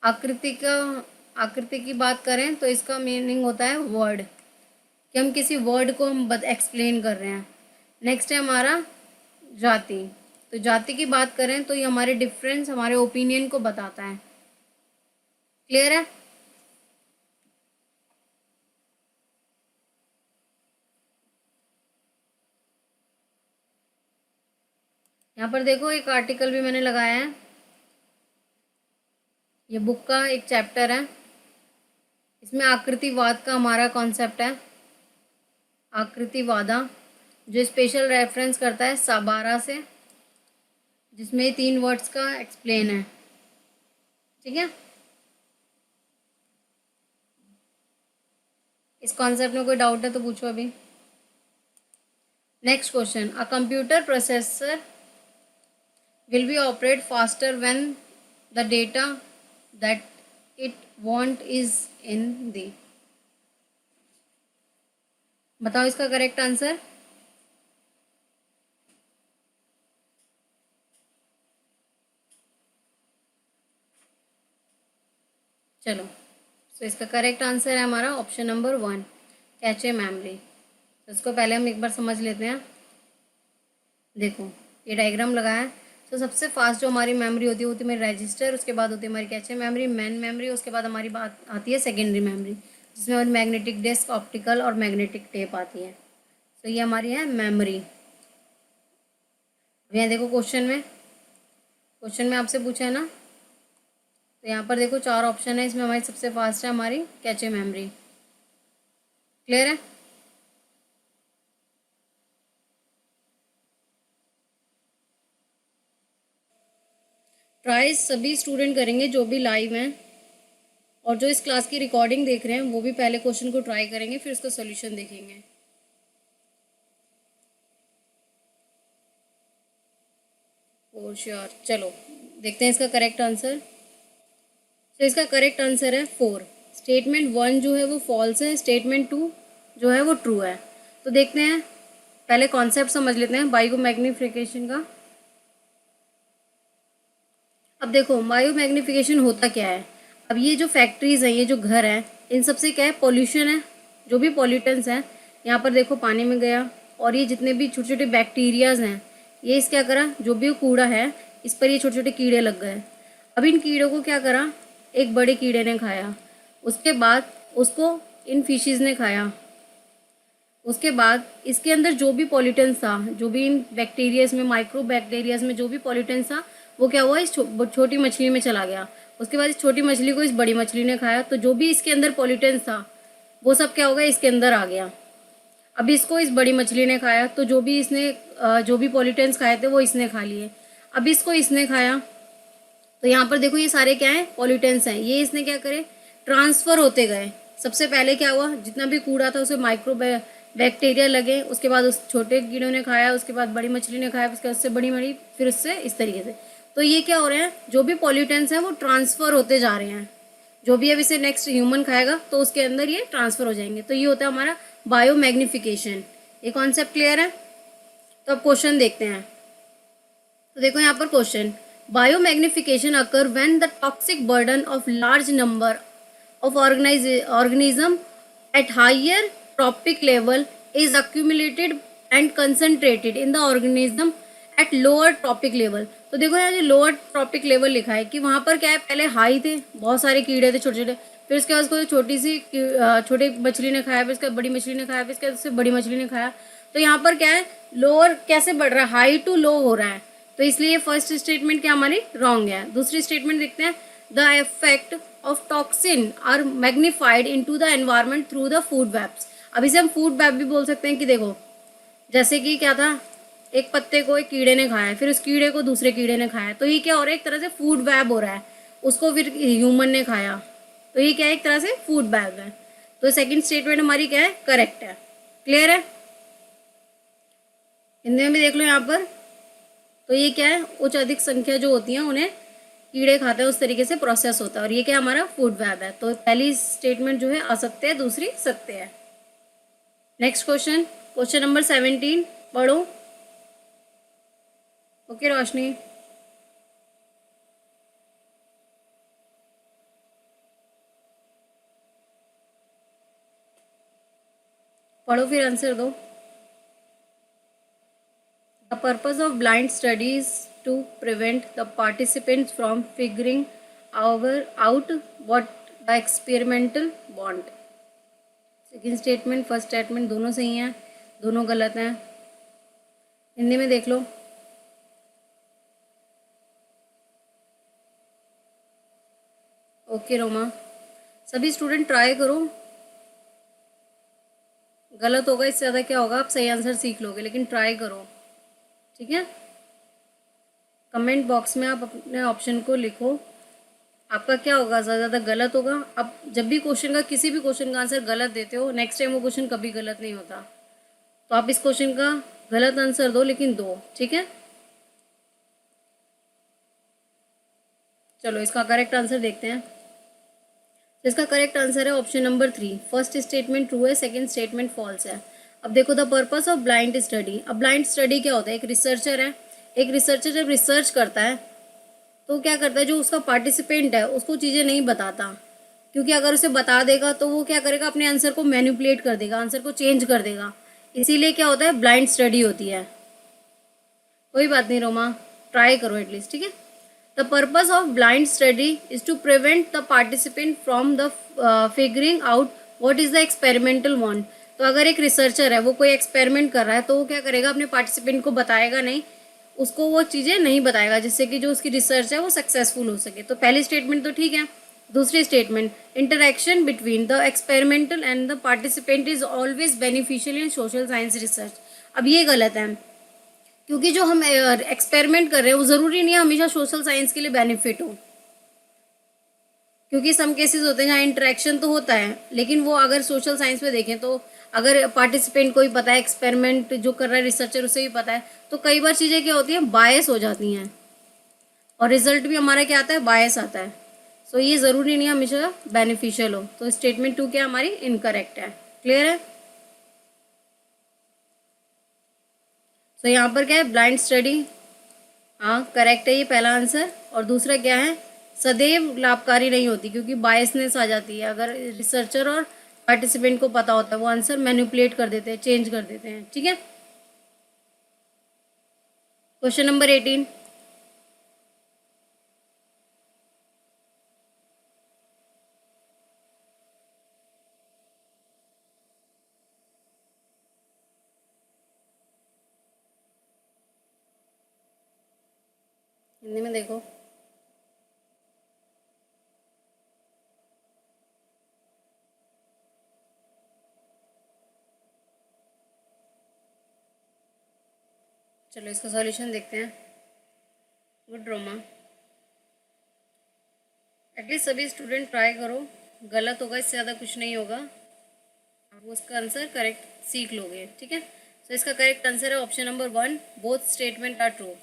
आकृति की बात करें तो इसका मीनिंग होता है वर्ड, कि हम किसी वर्ड को हम एक्सप्लेन कर रहे हैं। नेक्स्ट है हमारा जाति। तो जाति की बात करें तो ये हमारे डिफरेंस, हमारे ओपिनियन को बताता है। क्लियर है? यहाँ पर देखो एक आर्टिकल भी मैंने लगाया है, ये बुक का एक चैप्टर है, इसमें आकृतिवाद का हमारा कॉन्सेप्ट है, आकृतिवादा, जो स्पेशल रेफरेंस करता है साबारा से, जिसमें 3 वर्ड्स का एक्सप्लेन है। ठीक है? इस कॉन्सेप्ट में कोई डाउट है तो पूछो अभी। Next question, a computer processor will be operate faster when the data that it want is in the, बताओ इसका करेक्ट आंसर। चलो, तो इसका करेक्ट आंसर है हमारा ऑप्शन नंबर 1, कैचे मेमोरी। तो इसको पहले हम एक बार समझ लेते हैं। देखो ये डायग्राम लगा है। तो सबसे फास्ट जो हमारी मेमोरी होती है वो होती है मेरी रजिस्टर, उसके बाद होती है हमारी कैचे मेमोरी, मेन मेमोरी, उसके बाद हमारी बात आती है सेकेंडरी मेमोरी, जिसमें हमारी मैग्नेटिक डिस्क, ऑप्टिकल और मैग्नेटिक टेप आती है। तो ये हमारी है मेमोरी। अब यहाँ देखो क्वेश्चन में आपसे पूछा है ना, तो यहाँ पर देखो 4 ऑप्शन है, इसमें हमारी सबसे फास्ट है हमारी कैचे मेमोरी। क्लियर है? ट्राई सभी स्टूडेंट करेंगे जो भी लाइव हैं, और जो इस क्लास की रिकॉर्डिंग देख रहे हैं वो भी पहले क्वेश्चन को ट्राई करेंगे, फिर उसका सोल्यूशन देखेंगे। और श्योर, चलो देखते हैं इसका करेक्ट आंसर। तो इसका करेक्ट आंसर है 4। स्टेटमेंट 1 जो है वो फॉल्स है, स्टेटमेंट 2 जो है वो ट्रू है। तो देखते हैं, पहले कॉन्सेप्ट समझ लेते हैं बायो मैग्निफिकेशन का। अब देखो बायो मैग्निफिकेशन होता क्या है। अब ये जो फैक्ट्रीज हैं, ये जो घर हैं, इन सबसे क्या है, पॉल्यूशन है, जो भी पॉल्यूटेंट्स हैं यहाँ पर देखो पानी में गया, और ये जितने भी छोटे छोटे बैक्टीरियाज हैं, ये इस क्या करा, जो भी कूड़ा है इस पर ये छोटे छोटे कीड़े लग गए। अब इन कीड़ों को क्या करा, एक बड़े कीड़े ने खाया, उसके बाद उसको इन फिशेज़ ने खाया, उसके बाद इसके अंदर जो भी पॉल्यूटेंस था, जो भी इन बैक्टीरियाज में, माइक्रो बैक्टीरियाज में जो भी पॉल्यूटेंस था, वो क्या हुआ, इस छोटी मछली में चला गया। उसके बाद इस छोटी मछली को इस बड़ी मछली ने खाया, तो जो भी इसके अंदर पॉल्यूटेंस था वो सब क्या होगा, इसके अंदर आ गया। अब इसको इस बड़ी मछली ने खाया, तो जो भी इसने जो भी पॉल्यूटेंस खाए थे वो इसने खा लिए। अब इसको इसने खाया, तो यहाँ पर देखो ये सारे क्या हैं, पॉल्यूटेंस हैं, ये इसने क्या करे, ट्रांसफ़र होते गए। सबसे पहले क्या हुआ, जितना भी कूड़ा था उसे माइक्रो बैक्टीरिया लगे, उसके बाद उस छोटे कीड़ों ने खाया, उसके बाद बड़ी मछली ने खाया, उसके बाद उससे बड़ी मछली, फिर उससे इस तरीके से। तो ये क्या हो रहे हैं, जो भी पॉल्यूटेंस हैं वो ट्रांसफ़र होते जा रहे हैं। जो भी अब इसे नेक्स्ट ह्यूमन खाएगा तो उसके अंदर ये ट्रांसफ़र हो जाएंगे। तो ये होता है हमारा बायो मैग्निफिकेशन। ये कॉन्सेप्ट क्लियर है? तो अब क्वेश्चन देखते हैं। तो देखो यहाँ पर question, bio magnification occur when the toxic burden of large number of organism at higher tropic level is accumulated and concentrated in the organism at lower tropic level। तो देखो यहाँ जो लोअर ट्रॉपिक लेवल लिखा है कि वहाँ पर क्या है, पहले हाई थे, बहुत सारे कीड़े थे छोटे छोटे, फिर उसके बाद उसको छोटी सी छोटी मछली ने खाया, फिर उसके बाद बड़ी मछली ने खाया, फिर उसके बाद उससे बड़ी मछली ने खाया। तो यहाँ पर क्या है, लोअर कैसे बढ़ रहा है, हाई टू लो हो रहा है। तो इसलिए फर्स्ट स्टेटमेंट क्या हमारी रॉन्ग है। दूसरी स्टेटमेंट देखते हैं, the effect of toxin are magnified into the environment through the food webs. अब इसे हम फूड वेब भी बोल सकते हैं कि देखो जैसे कि क्या था, एक पत्ते को एक कीड़े ने खाया, फिर उस कीड़े को दूसरे कीड़े ने खाया, तो ये क्या हो रहा है, एक तरह से फूड वेब हो रहा है, उसको फिर ह्यूमन ने खाया, तो ये क्या है, एक तरह से फूड वेब है। तो सेकंड स्टेटमेंट हमारी क्या है, करेक्ट है। क्लियर है? हिंदी में भी देख लो यहाँ पर, तो ये क्या है, उच्च अधिक संख्या जो होती है उन्हें कीड़े खाते हैं, उस तरीके से प्रोसेस होता है, और ये क्या हमारा फूड वेब है। तो पहली स्टेटमेंट जो है असत्य है, दूसरी सत्य है। नेक्स्ट क्वेश्चन, क्वेश्चन नंबर 17 पढ़ो। ओके रोशनी, पढ़ो फिर आंसर दो। The purpose of blind study is to prevent the participants from figuring out what the experimental want। Second statement first statement दोनों सही हैं, दोनों गलत हैं। हिंदी में देख लो। ओके रोमा, सभी स्टूडेंट ट्राई करो, गलत होगा इससे ज़्यादा क्या होगा, आप सही आंसर सीख लोगे, लेकिन ट्राई करो, ठीक है। कमेंट बॉक्स में आप अपने ऑप्शन को लिखो, आपका क्या होगा, ज़्यादा गलत होगा। अब जब भी क्वेश्चन का, किसी भी क्वेश्चन का आंसर गलत देते हो, नेक्स्ट टाइम वो क्वेश्चन कभी गलत नहीं होता। तो आप इस क्वेश्चन का गलत आंसर दो, लेकिन दो, ठीक है। चलो इसका करेक्ट आंसर देखते हैं। तो इसका करेक्ट आंसर है option number 3। First statement true है, सेकंड स्टेटमेंट फॉल्स है। अब देखो, the purpose of blind study. अब ब्लाइंड स्टडी क्या होता है, एक रिसर्चर है, एक रिसर्चर जब रिसर्च करता है तो क्या करता है, जो उसका पार्टिसिपेंट है उसको चीज़ें नहीं बताता, क्योंकि अगर उसे बता देगा तो वो क्या करेगा, अपने आंसर को मैनिपुलेट कर देगा, आंसर को चेंज कर देगा। इसीलिए क्या होता है, ब्लाइंड स्टडी होती है। कोई बात नहीं रोमा, ट्राई करो एटलीस्ट, ठीक है। The purpose of blind study is to prevent the participant from the figuring out what is the experimental want. तो अगर एक रिसर्चर है, वो कोई एक्सपेरिमेंट कर रहा है, तो वो क्या करेगा, अपने पार्टिसिपेंट को बताएगा नहीं, उसको वो चीज़ें नहीं बताएगा जिससे कि जो उसकी रिसर्च है वो सक्सेसफुल हो सके। तो पहली स्टेटमेंट तो ठीक है। दूसरी statement, interaction between the experimental and the participant is always beneficial in social science research. अब ये गलत है, क्योंकि जो हम एक्सपेरिमेंट कर रहे हैं वो ज़रूरी नहीं है हमेशा सोशल साइंस के लिए बेनिफिट हो, क्योंकि सम केसेस होते हैं जहाँ इंटरेक्शन तो होता है, लेकिन वो अगर सोशल साइंस में देखें तो अगर पार्टिसिपेंट को भी पता है, एक्सपेरिमेंट जो कर रहा है रिसर्चर उसे भी पता है, तो कई बार चीज़ें क्या होती हैं, बायस हो जाती हैं और रिजल्ट भी हमारा क्या आता है, बायस आता है। सो ये ज़रूरी नहीं हमेशा बेनिफिशियल हो। तो स्टेटमेंट 2 क्या हमारी इनकरेक्ट है। क्लियर है। सो यहाँ पर क्या है, ब्लाइंड स्टडी, हाँ करेक्ट है ये पहला आंसर। और दूसरा क्या है, सदैव लाभकारी नहीं होती, क्योंकि बायसनेस आ जाती है। अगर रिसर्चर और पार्टिसिपेंट को पता होता है, वो आंसर मैनिपुलेट कर देते हैं, चेंज कर देते हैं, ठीक है। Question number 18। हिंदी में देखो। चलो इसका सॉल्यूशन देखते हैं। गुड रोमा, एटलीस्ट सभी स्टूडेंट ट्राई करो, गलत होगा इससे ज़्यादा कुछ नहीं होगा, आप उसका आंसर करेक्ट सीख लोगे, ठीक है। तो इसका करेक्ट आंसर है option number 1, both statement are true.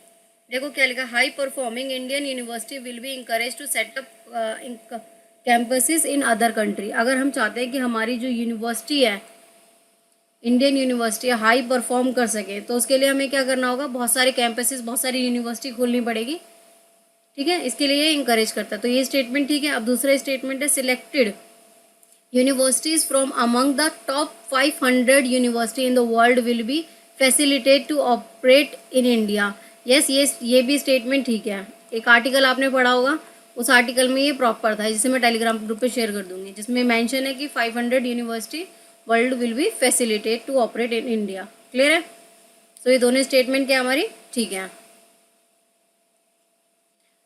देखो क्या लिखा, high performing Indian university will be encourage to set up campuses in other country. अगर हम चाहते हैं कि हमारी जो यूनिवर्सिटी है, इंडियन यूनिवर्सिटी हाई परफॉर्म कर सके, तो उसके लिए हमें क्या करना होगा, बहुत सारे कैंपसेस, बहुत सारी यूनिवर्सिटी खोलनी पड़ेगी, ठीक है। इसके लिए ये इंकरेज करता है, तो ये स्टेटमेंट ठीक है। अब दूसरा स्टेटमेंट है, selected universities from among the top 500 university in the world will be facilitated to operate in India। yes ये भी स्टेटमेंट ठीक है। एक आर्टिकल आपने पढ़ा होगा, उस आर्टिकल में ये प्रॉपर था, जिसे मैं टेलीग्राम ग्रुप पे शेयर कर दूंगी, जिसमें मेंशन है कि 500 university world will be facilitate to operate in India. Clear है। सो ये दोनों स्टेटमेंट क्या हमारी ठीक है।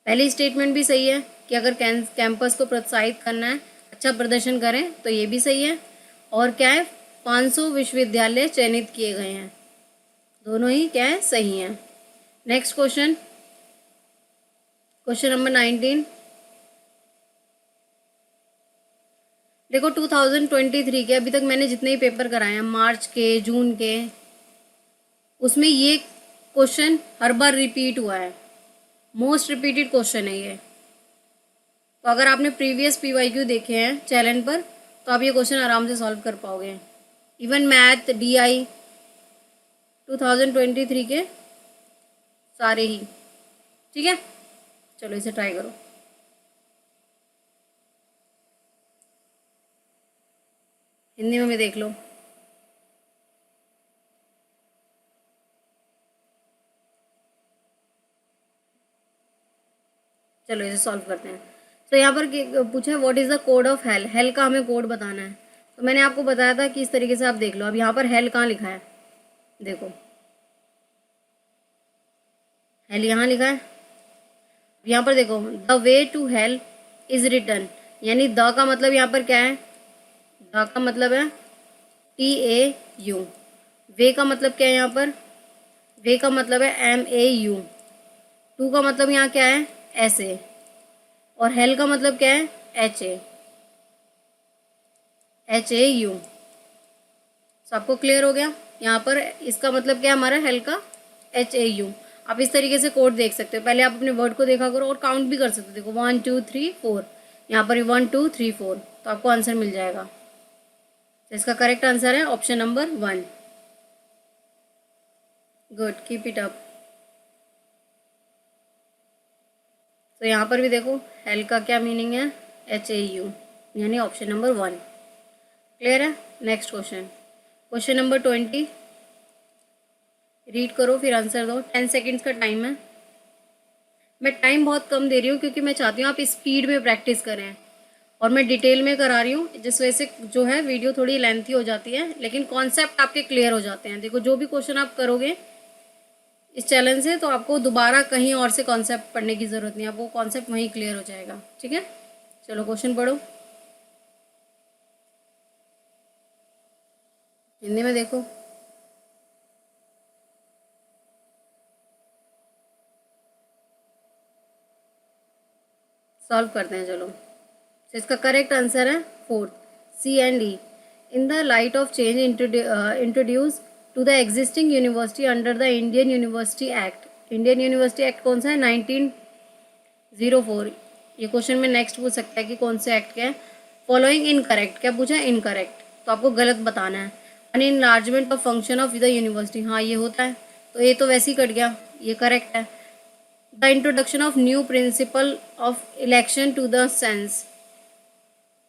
पहली स्टेटमेंट भी सही है कि अगर कैंपस को प्रोत्साहित करना है, अच्छा प्रदर्शन करें, तो ये भी सही है। और क्या है, 500 विश्वविद्यालय चयनित किए गए हैं, दोनों ही क्या है, सही हैं। Next question, question number 19। देखो 2023 के अभी तक मैंने जितने ही पेपर कराए हैं, मार्च के, जून के, उसमें ये क्वेश्चन हर बार रिपीट हुआ है, मोस्ट रिपीटेड क्वेश्चन है ये। तो अगर आपने प्रीवियस PYQ देखे हैं चैनल पर, तो आप ये क्वेश्चन आराम से सॉल्व कर पाओगे। इवन मैथ, DI 2023 के सारे ही, ठीक है। चलो इसे ट्राई करो। हिंदी में भी देख लो। चलो इसे सॉल्व करते हैं। तो यहाँ पर पूछा है what is the code of hell. Hello का हमें कोड बताना है। तो मैंने आपको बताया था कि इस तरीके से आप देख लो। अब यहाँ पर हेल कहाँ लिखा है, देखो हेल यहाँ लिखा है। यहाँ पर देखो, the way to hell is return, यानी द का मतलब यहाँ पर क्या है, द का मतलब है TAU। वे का मतलब क्या है, यहाँ पर वे का मतलब है MAU। टू का मतलब यहाँ क्या है, ऐसे। और हेल का मतलब क्या है? HAU। सबको क्लियर हो गया? यहाँ पर इसका मतलब क्या है हमारा हेल का? HAU। आप इस तरीके से कोड देख सकते हो। पहले आप अपने वर्ड को देखा करो और काउंट भी कर सकते हो। देखो 1 2 3 4, यहाँ पर 1 2 3 4, तो आपको आंसर मिल जाएगा। तो इसका करेक्ट आंसर है option number 1। Good, keep it up. तो यहाँ पर भी देखो हेल का क्या मीनिंग है? HAU, यानी ऑप्शन नंबर 1। क्लियर है? Next question, question number 20। Read करो फिर आंसर दो। 10 सेकेंड्स का टाइम है। मैं टाइम बहुत कम दे रही हूँ क्योंकि मैं चाहती हूँ आप स्पीड में प्रैक्टिस करें, और मैं डिटेल में करा रही हूँ, जिस वजह से जो है वीडियो थोड़ी लेंथी हो जाती है, लेकिन कॉन्सेप्ट आपके क्लियर हो जाते हैं। देखो जो भी क्वेश्चन आप करोगे इस चैलेंज से, तो आपको दोबारा कहीं और से कॉन्सेप्ट पढ़ने की ज़रूरत नहीं है, आपको कॉन्सेप्ट वहीं क्लियर हो जाएगा। ठीक है, चलो क्वेश्चन पढ़ो। हिंदी में देखो। सॉल्व करते हैं चलो। तो इसका करेक्ट आंसर है 4th, C&E। In the light of change introduce to the existing university under the Indian university act. Indian university act कौन सा है? 1904। ये क्वेश्चन में नेक्स्ट पूछ सकता है कि कौन से एक्ट का है। फॉलोइंग इनकरेक्ट, क्या पूछा है? इनकरेक्ट, तो आपको गलत बताना है। An enlargement of function of the university, हाँ ये होता है, तो ये तो वैसे ही कट गया, ये करेक्ट है। The introduction of new principle of election to the sense,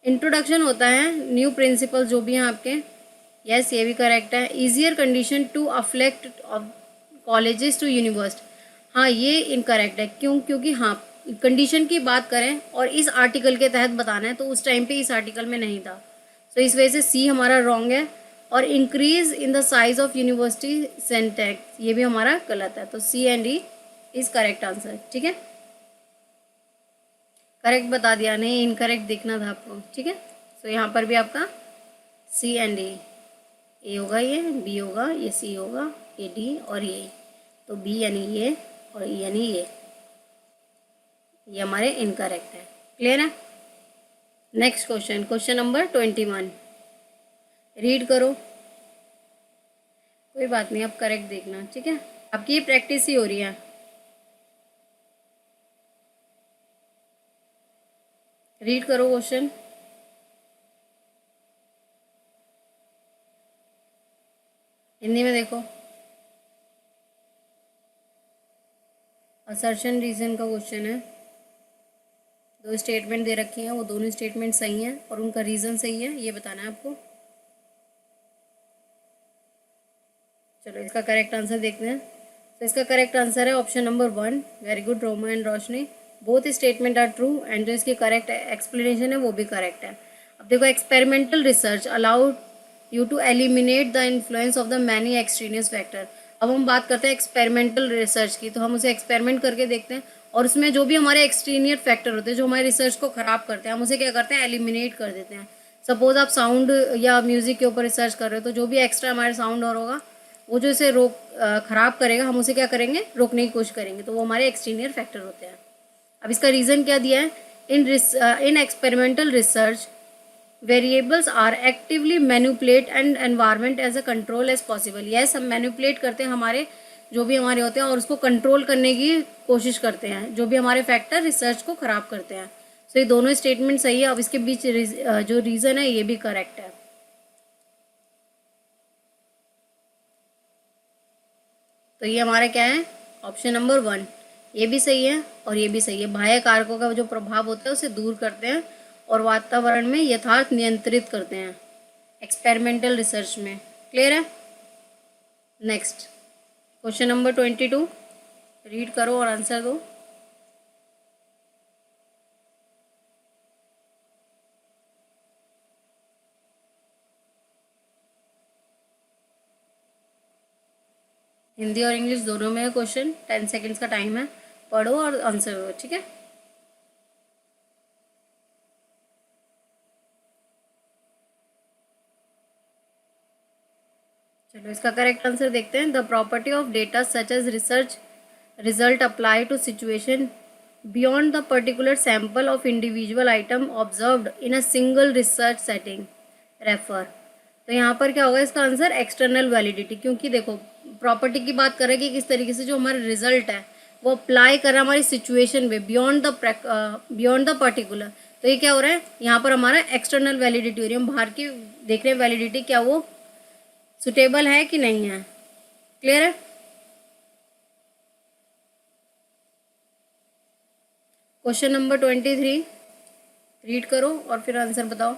introduction होता है न्यू प्रिंसिपल जो भी हैं आपके। यस, ये भी करेक्ट है। Easier condition to affect of colleges to university, हाँ ये इनकरेक्ट है। क्यों? क्योंकि हाँ कंडीशन की बात करें और इस आर्टिकल के तहत बताना है, तो उस टाइम पे इस आर्टिकल में नहीं था, तो इस वजह से सी हमारा रॉन्ग है। और increase in the size of university centres, ये भी हमारा गलत है, तो C&E इज करेक्ट आंसर। ठीक है, करेक्ट बता दिया, नहीं इनकरेक्ट देखना था आपको। ठीक है, तो यहाँ पर भी आपका C&E, ए होगा, ये बी होगा, ये सी होगा, ये डी और ये, तो बी यानी ये और ई यानी ये हमारे इनकरेक्ट है। क्लियर है? Next question, question number 21। Read करो। कोई बात नहीं, आप करेक्ट देखना। ठीक है, आपकी ये प्रैक्टिस ही हो रही है। रीड करो क्वेश्चन। हिंदी में देखो। असर्शन रीजन का क्वेश्चन है। दो स्टेटमेंट दे रखी हैं, वो दोनों स्टेटमेंट सही हैं और उनका रीज़न सही है, ये बताना है आपको। चलो इसका करेक्ट आंसर देखते हैं। तो इसका करेक्ट आंसर है option number 1। Very good Roma and Roshni, both statement are true, and जो इसकी करेक्ट एक्सप्लेनेशन है वो भी करेक्ट है। अब देखो, experimental research allowed you to eliminate the influence of the many extraneous factor. अब हम बात करते हैं एक्सपेरिमेंटल रिसर्च की, तो हम उसे एक्सपेरिमेंट करके देखते हैं, और उसमें जो भी हमारे एक्सट्रेनियर फैक्टर होते हैं जो हमारे रिसर्च को ख़राब करते हैं, हम उसे क्या करते हैं? एलिमिनेट कर देते हैं। सपोज आप साउंड या म्यूज़िक के ऊपर रिसर्च कर रहे हो, तो जो भी एक्स्ट्रा हमारे साउंड और होगा, वो जो इसे ख़राब करेगा, हम उसे क्या करेंगे? रोकने की कोशिश करेंगे, तो वो हमारे एक्सटीरियर फैक्टर होते हैं। अब इसका रीज़न क्या दिया है? In experimental research variables are actively manipulate and environment as a control as possible. Yes, हम मैनिपुलेट करते हैं हमारे जो भी हमारे होते हैं, और उसको कंट्रोल करने की कोशिश करते हैं, जो भी हमारे फैक्टर रिसर्च को ख़राब करते हैं। तो ये दोनों स्टेटमेंट सही है। अब इसके बीच जो रीज़न है ये भी करेक्ट है। तो ये हमारा क्या है? ऑप्शन नंबर 1, ये भी सही है और ये भी सही है। बाह्य कारकों का जो प्रभाव होता है उसे दूर करते हैं और वातावरण में यथार्थ नियंत्रित करते हैं एक्सपेरिमेंटल रिसर्च में। क्लियर है? Next, question number 22। रीड करो और आंसर दो। हिंदी और इंग्लिश दोनों में है क्वेश्चन। 10 सेकेंड्स का टाइम है, पढ़ो और आंसर दो। ठीक है, चलो इसका करेक्ट आंसर देखते हैं। The property of data such as research result apply to situation beyond the particular sample of individual item observed in a single research setting refer. तो यहाँ पर क्या होगा इसका आंसर एक्सटर्नल वैलिडिटी, क्योंकि देखो प्रॉपर्टी की बात करें कि किस तरीके से जो हमारा रिजल्ट है वो अप्लाई कर रहा है हमारी सिचुएशन में बियॉन्ड द पर्टिकुलर। तो ये क्या हो रहा है यहाँ पर हमारा एक्सटर्नल वैलिडिटी हो रही है, हम बाहर की देख रहे हैं वैलिडिटी क्या वो सुटेबल है कि नहीं है। क्लियर है। क्वेश्चन नंबर 23 रीड करो और फिर आंसर बताओ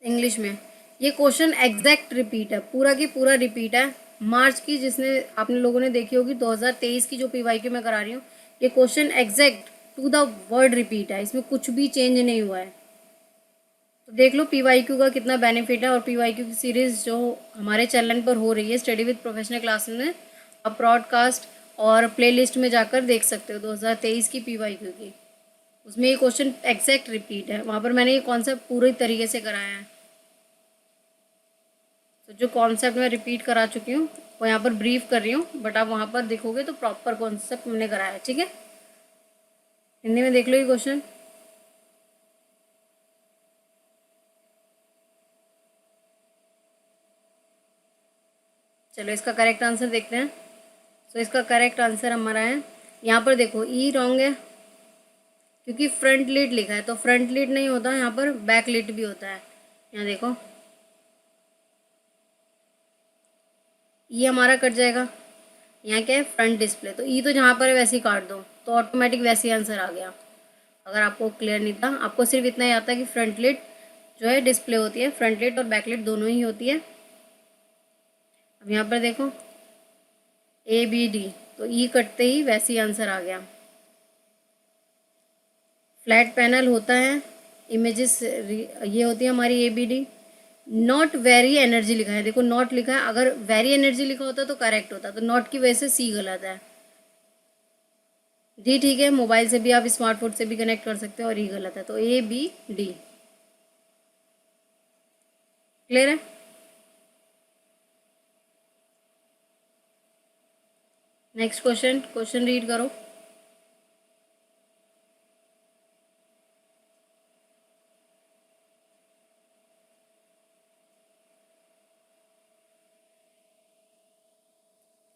इंग्लिश में। ये क्वेश्चन एग्जैक्ट रिपीट है, पूरा की पूरा रिपीट है मार्च की, जिसने आपने लोगों ने देखी होगी 2023 की जो पीवाईक्यू मैं करा रही हूँ। ये question exact to the word repeat है, इसमें कुछ भी चेंज नहीं हुआ है। तो देख लो पीवाईक्यू का कितना बेनिफिट है, और पीवाईक्यू की सीरीज़ जो हमारे चैनल पर हो रही है स्टडी विद प्रोफेशनल क्लासेस में, आप ब्रॉडकास्ट और प्लेलिस्ट में जाकर देख सकते हो 2023 की पीवाईक्यू की। उसमें ये क्वेश्चन एग्जैक्ट रिपीट है, वहाँ पर मैंने ये कॉन्सेप्ट पूरी तरीके से कराया है। तो जो कॉन्सेप्ट मैं रिपीट करा चुकी हूँ वो यहाँ पर ब्रीफ कर रही हूँ, बट आप वहाँ पर देखोगे तो प्रॉपर कॉन्सेप्ट मैंने कराया है। ठीक है, हिंदी में देख लो ये क्वेश्चन। चलो इसका करेक्ट आंसर देखते हैं। तो इसका करेक्ट आंसर हमारा है, यहाँ पर देखो ई रॉन्ग है क्योंकि फ्रंट लीड लिखा है, तो फ्रंट लीड नहीं होता, यहाँ पर बैक लीड भी होता है। यहाँ देखो ये हमारा कट जाएगा, यहाँ क्या है फ्रंट डिस्प्ले, तो ई तो जहाँ पर है वैसे ही काट दो, तो ऑटोमेटिक वैसे ही आंसर आ गया। अगर आपको क्लियर नहीं था, आपको सिर्फ इतना ही आता है कि फ्रंट लीड जो है डिस्प्ले होती है, फ्रंट लीड और बैक लीड दोनों ही होती है। अब यहाँ पर देखो ए बी डी, तो ई कटते ही वैसे ही आंसर आ गया। फ्लैट पैनल होता है, इमेजेस ये होती है हमारी A B D. Not very energy लिखा है, देखो नॉट लिखा है, अगर वेरी एनर्जी लिखा होता तो करेक्ट होता, तो नॉट की वजह से सी गलत है। डी ठीक है, मोबाइल से भी आप स्मार्टफोन से भी कनेक्ट कर सकते हो, और ई गलत है, तो ए बी डी। क्लियर है। नेक्स्ट क्वेश्चन, क्वेश्चन रीड करो।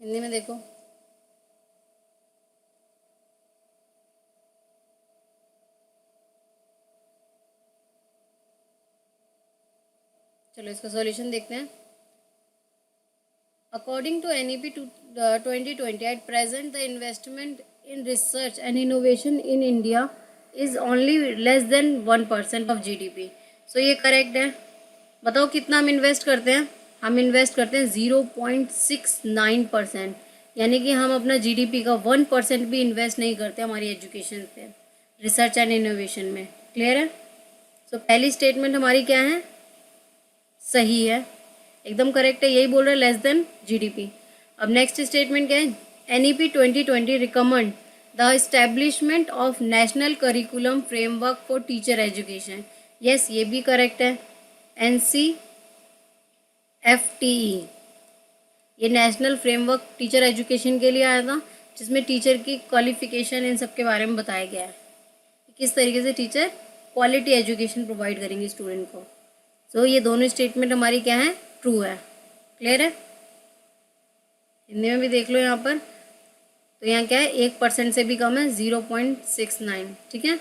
हिंदी में देखो। चलो इसका सॉल्यूशन देखते हैं। According to NEP 2020, at present the investment in research and innovation in India is only less than 1% of GDP. सो ये करेक्ट है। बताओ कितना हम इन्वेस्ट करते हैं, हम इन्वेस्ट करते हैं 0.69%, यानी कि हम अपना GDP का 1% भी इन्वेस्ट नहीं करते हमारी एजुकेशन पे, रिसर्च एंड इनोवेशन में। क्लियर है। सो पहली स्टेटमेंट हमारी क्या है, सही है, एकदम करेक्ट है, यही बोल रहे हैं लेस देन जीडीपी। अब नेक्स्ट स्टेटमेंट क्या है, NEP 2020 recommend the establishment of national curriculum framework for teacher education. Yes, ये भी करेक्ट है। NCFTE ये नेशनल फ्रेमवर्क टीचर एजुकेशन के लिए आया था, जिसमें टीचर की क्वालिफिकेशन इन सब के बारे में बताया गया है, किस तरीके से टीचर क्वालिटी एजुकेशन प्रोवाइड करेंगे स्टूडेंट को। सो ये दोनों स्टेटमेंट हमारी क्या है, ट्रू है। क्लियर है। हिंदी में भी देख लो यहाँ पर, तो यहाँ क्या है 1% से भी कम है, 0.69। ठीक है,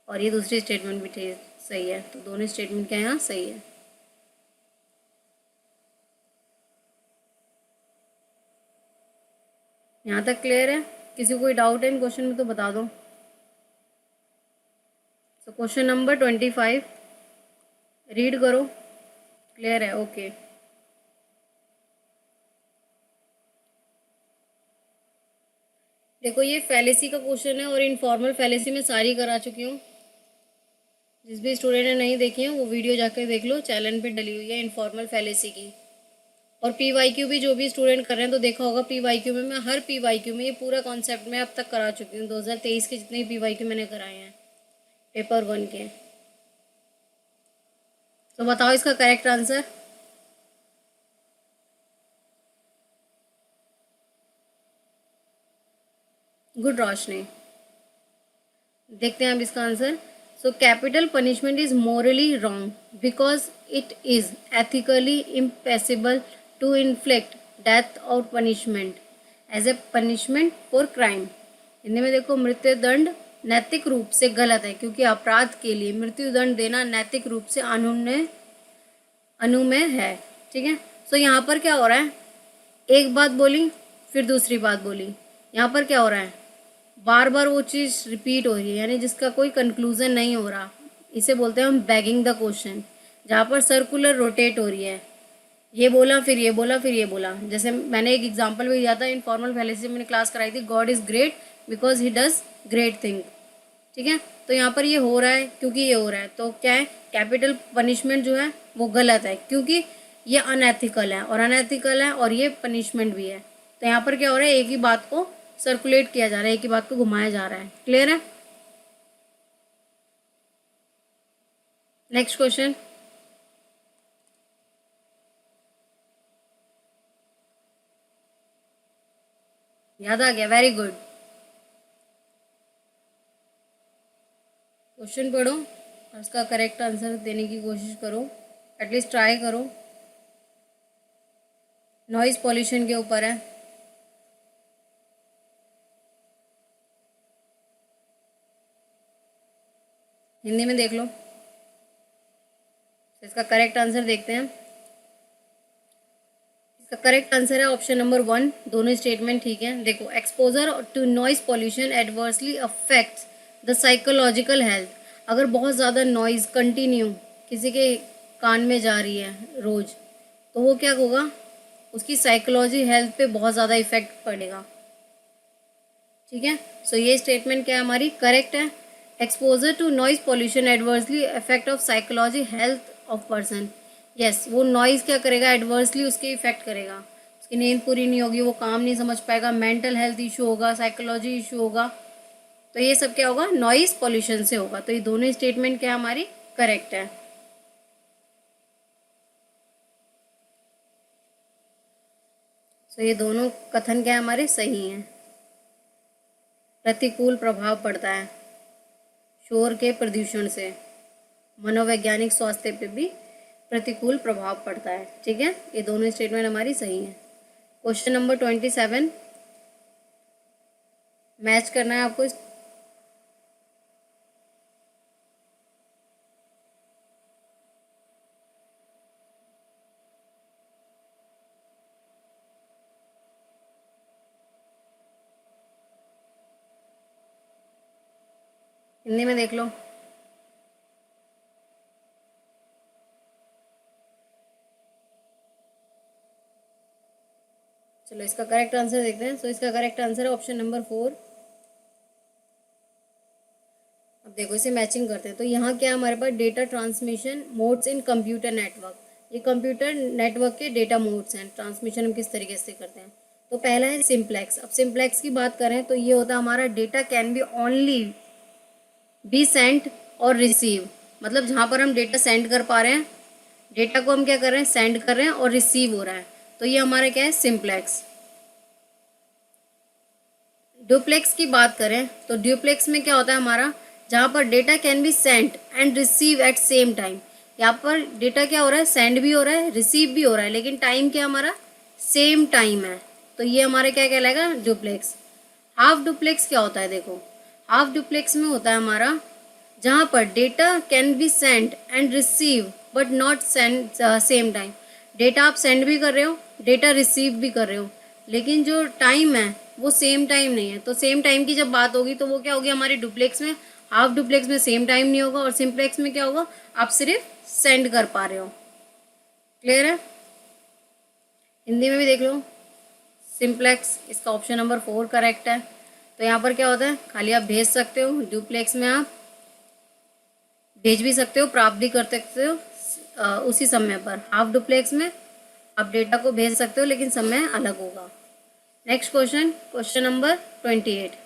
और ये दूसरी स्टेटमेंट भी सही है, तो दोनों स्टेटमेंट क्या है यहाँ सही है। यहाँ तक क्लियर है। किसी को कोई डाउट है इन क्वेश्चन में तो बता दो। तो क्वेश्चन नंबर 25 रीड करो। क्लियर है, ओके। देखो ये फैलेसी का क्वेश्चन है, और इनफॉर्मल फैलेसी में सारी करा चुकी हूँ। जिस भी स्टूडेंट ने नहीं देखी है वो वीडियो जाकर देख लो, चैनल पे डली हुई है इनफॉर्मल फैलेसी की। और पीवाईक्यू भी जो भी स्टूडेंट कर रहे हैं तो देखा होगा, पीवाईक्यू में मैं हर पीवाईक्यू में ये पूरा कॉन्सेप्ट मैं अब तक करा चुकी हूँ। 2023 के जितने पीवाईक्यू मैंने कराए हैं पेपर 1 के। तो बताओ इसका करेक्ट आंसर। गुड रोशनी। देखते हैं अब इसका answer. So capital punishment is morally wrong because it is ethically impossible to inflict death और punishment as a punishment for crime. Hindi में देखो, मृत्युदंड नैतिक रूप से गलत है क्योंकि अपराध के लिए मृत्युदंड देना नैतिक रूप से अनुमेय है। ठीक है। सो यहाँ पर क्या हो रहा है, एक बात बोली फिर दूसरी बात बोली। यहाँ पर क्या हो रहा है, बार बार वो चीज़ रिपीट हो रही है, यानी जिसका कोई कंक्लूजन नहीं हो रहा। इसे बोलते हैं हम बैगिंग द क्वेश्चन, जहाँ पर सर्कुलर रोटेट हो रही है, ये बोला फिर ये बोला फिर ये बोला। जैसे मैंने एक एग्जांपल भी दिया था, इनफॉर्मल फैलेसी मैंने क्लास कराई थी, God is great because he does great thing. ठीक है। तो यहाँ पर ये हो रहा है क्योंकि ये हो रहा है, तो क्या है, कैपिटल पनिशमेंट जो है वो गलत है क्योंकि ये अनएथिकल है, और अनएथिकल है और ये पनिशमेंट भी है। तो यहाँ पर क्या हो रहा है, एक ही बात को सर्कुलेट किया जा रहा है, एक ही बात को घुमाया जा रहा है। क्लियर है। Next question. याद आ गया, वेरी गुड। क्वेश्चन पढ़ो और उसका करेक्ट आंसर देने की कोशिश करो, एटलीस्ट ट्राई करो। नॉइज पॉल्यूशन के ऊपर है। हिंदी में देख लो। इसका करेक्ट आंसर देखते हैं। इसका करेक्ट आंसर है ऑप्शन नंबर 1। दोनों स्टेटमेंट ठीक है। देखो, exposure to noise pollution adversely affects the psychological health. अगर बहुत ज़्यादा नॉइज़ कंटिन्यू किसी के कान में जा रही है रोज़, तो वो क्या होगा, उसकी साइकोलॉजी हेल्थ पे बहुत ज़्यादा इफेक्ट पड़ेगा। ठीक है। सो ये स्टेटमेंट क्या हमारी करेक्ट है। Exposure to noise pollution adversely effect of psychology health of person. Yes, वो नॉइज़ क्या करेगा, एडवर्सली उसके इफेक्ट करेगा। उसकी नींद पूरी नहीं होगी, वो काम नहीं समझ पाएगा, मेंटल हेल्थ इशू होगा, साइकोलॉजी इशू होगा। तो ये सब क्या होगा, नॉइज़ पॉल्यूशन से होगा। तो ये दोनों स्टेटमेंट क्या हमारी करेक्ट है। तो ये दोनों कथन क्या हमारे सही हैं। प्रतिकूल प्रभाव पड़ता है शोर के प्रदूषण से, मनोवैज्ञानिक स्वास्थ्य पे भी प्रतिकूल प्रभाव पड़ता है। ठीक है। ये दोनों स्टेटमेंट हमारी सही है। क्वेश्चन नंबर 27 मैच करना है आपको। हिंदी में देख लो। चलो इसका करेक्ट आंसर देखते हैं। सो इसका करेक्ट आंसर है ऑप्शन नंबर 4। अब देखो, इसे मैचिंग करते हैं। तो यहाँ क्या हमारे पास data transmission modes in computer network. ये कंप्यूटर नेटवर्क के डेटा मोड्स हैं, ट्रांसमिशन हम किस तरीके से करते हैं। तो पहला है सिंप्लेक्स। अब सिंप्लेक्स की बात करें तो ये होता है हमारा data can be only be sent और रिसीव। मतलब जहाँ पर हम डेटा सेंड कर पा रहे हैं, डेटा को हम क्या कर रहे हैं, सेंड कर रहे हैं और रिसीव हो रहा है, तो ये हमारा क्या है, सिंप्लेक्स। ड्यूप्लेक्स की बात करें तो ड्यूप्लेक्स में क्या होता है हमारा, जहाँ पर data can be sent and receive at same time. यहाँ पर डेटा क्या हो रहा है, सेंड भी हो रहा है, रिसीव भी हो रहा है, लेकिन टाइम क्या हमारा सेम टाइम है। तो ये हमारे क्या कहलाएगा, ड्यूप्लेक्स। हाफ डुप्लेक्स क्या होता है, देखो हाफ डुप्लेक्स में होता है हमारा जहाँ पर data can be send and receive but not send same time. Data आप सेंड भी कर रहे हो, डेटा रिसीव भी कर रहे हो, लेकिन जो टाइम है वो सेम टाइम नहीं है। तो सेम टाइम की जब बात होगी तो वो क्या होगी हमारी डुप्लेक्स में। हाफ डुप्लेक्स में सेम टाइम नहीं होगा, और सिंप्लेक्स में क्या होगा, आप सिर्फ सेंड कर पा रहे हो। क्लियर है। हिंदी में भी देख लो, सिंप्लेक्स, इसका ऑप्शन नंबर 4 करेक्ट है। तो यहाँ पर क्या होता है, खाली आप भेज सकते हो, डुप्लेक्स में आप भेज भी सकते हो, प्राप्त भी कर सकते हो उसी समय पर। हाफ डुप्लेक्स में आप डेटा को भेज सकते हो लेकिन समय अलग होगा। Next question, question number 28।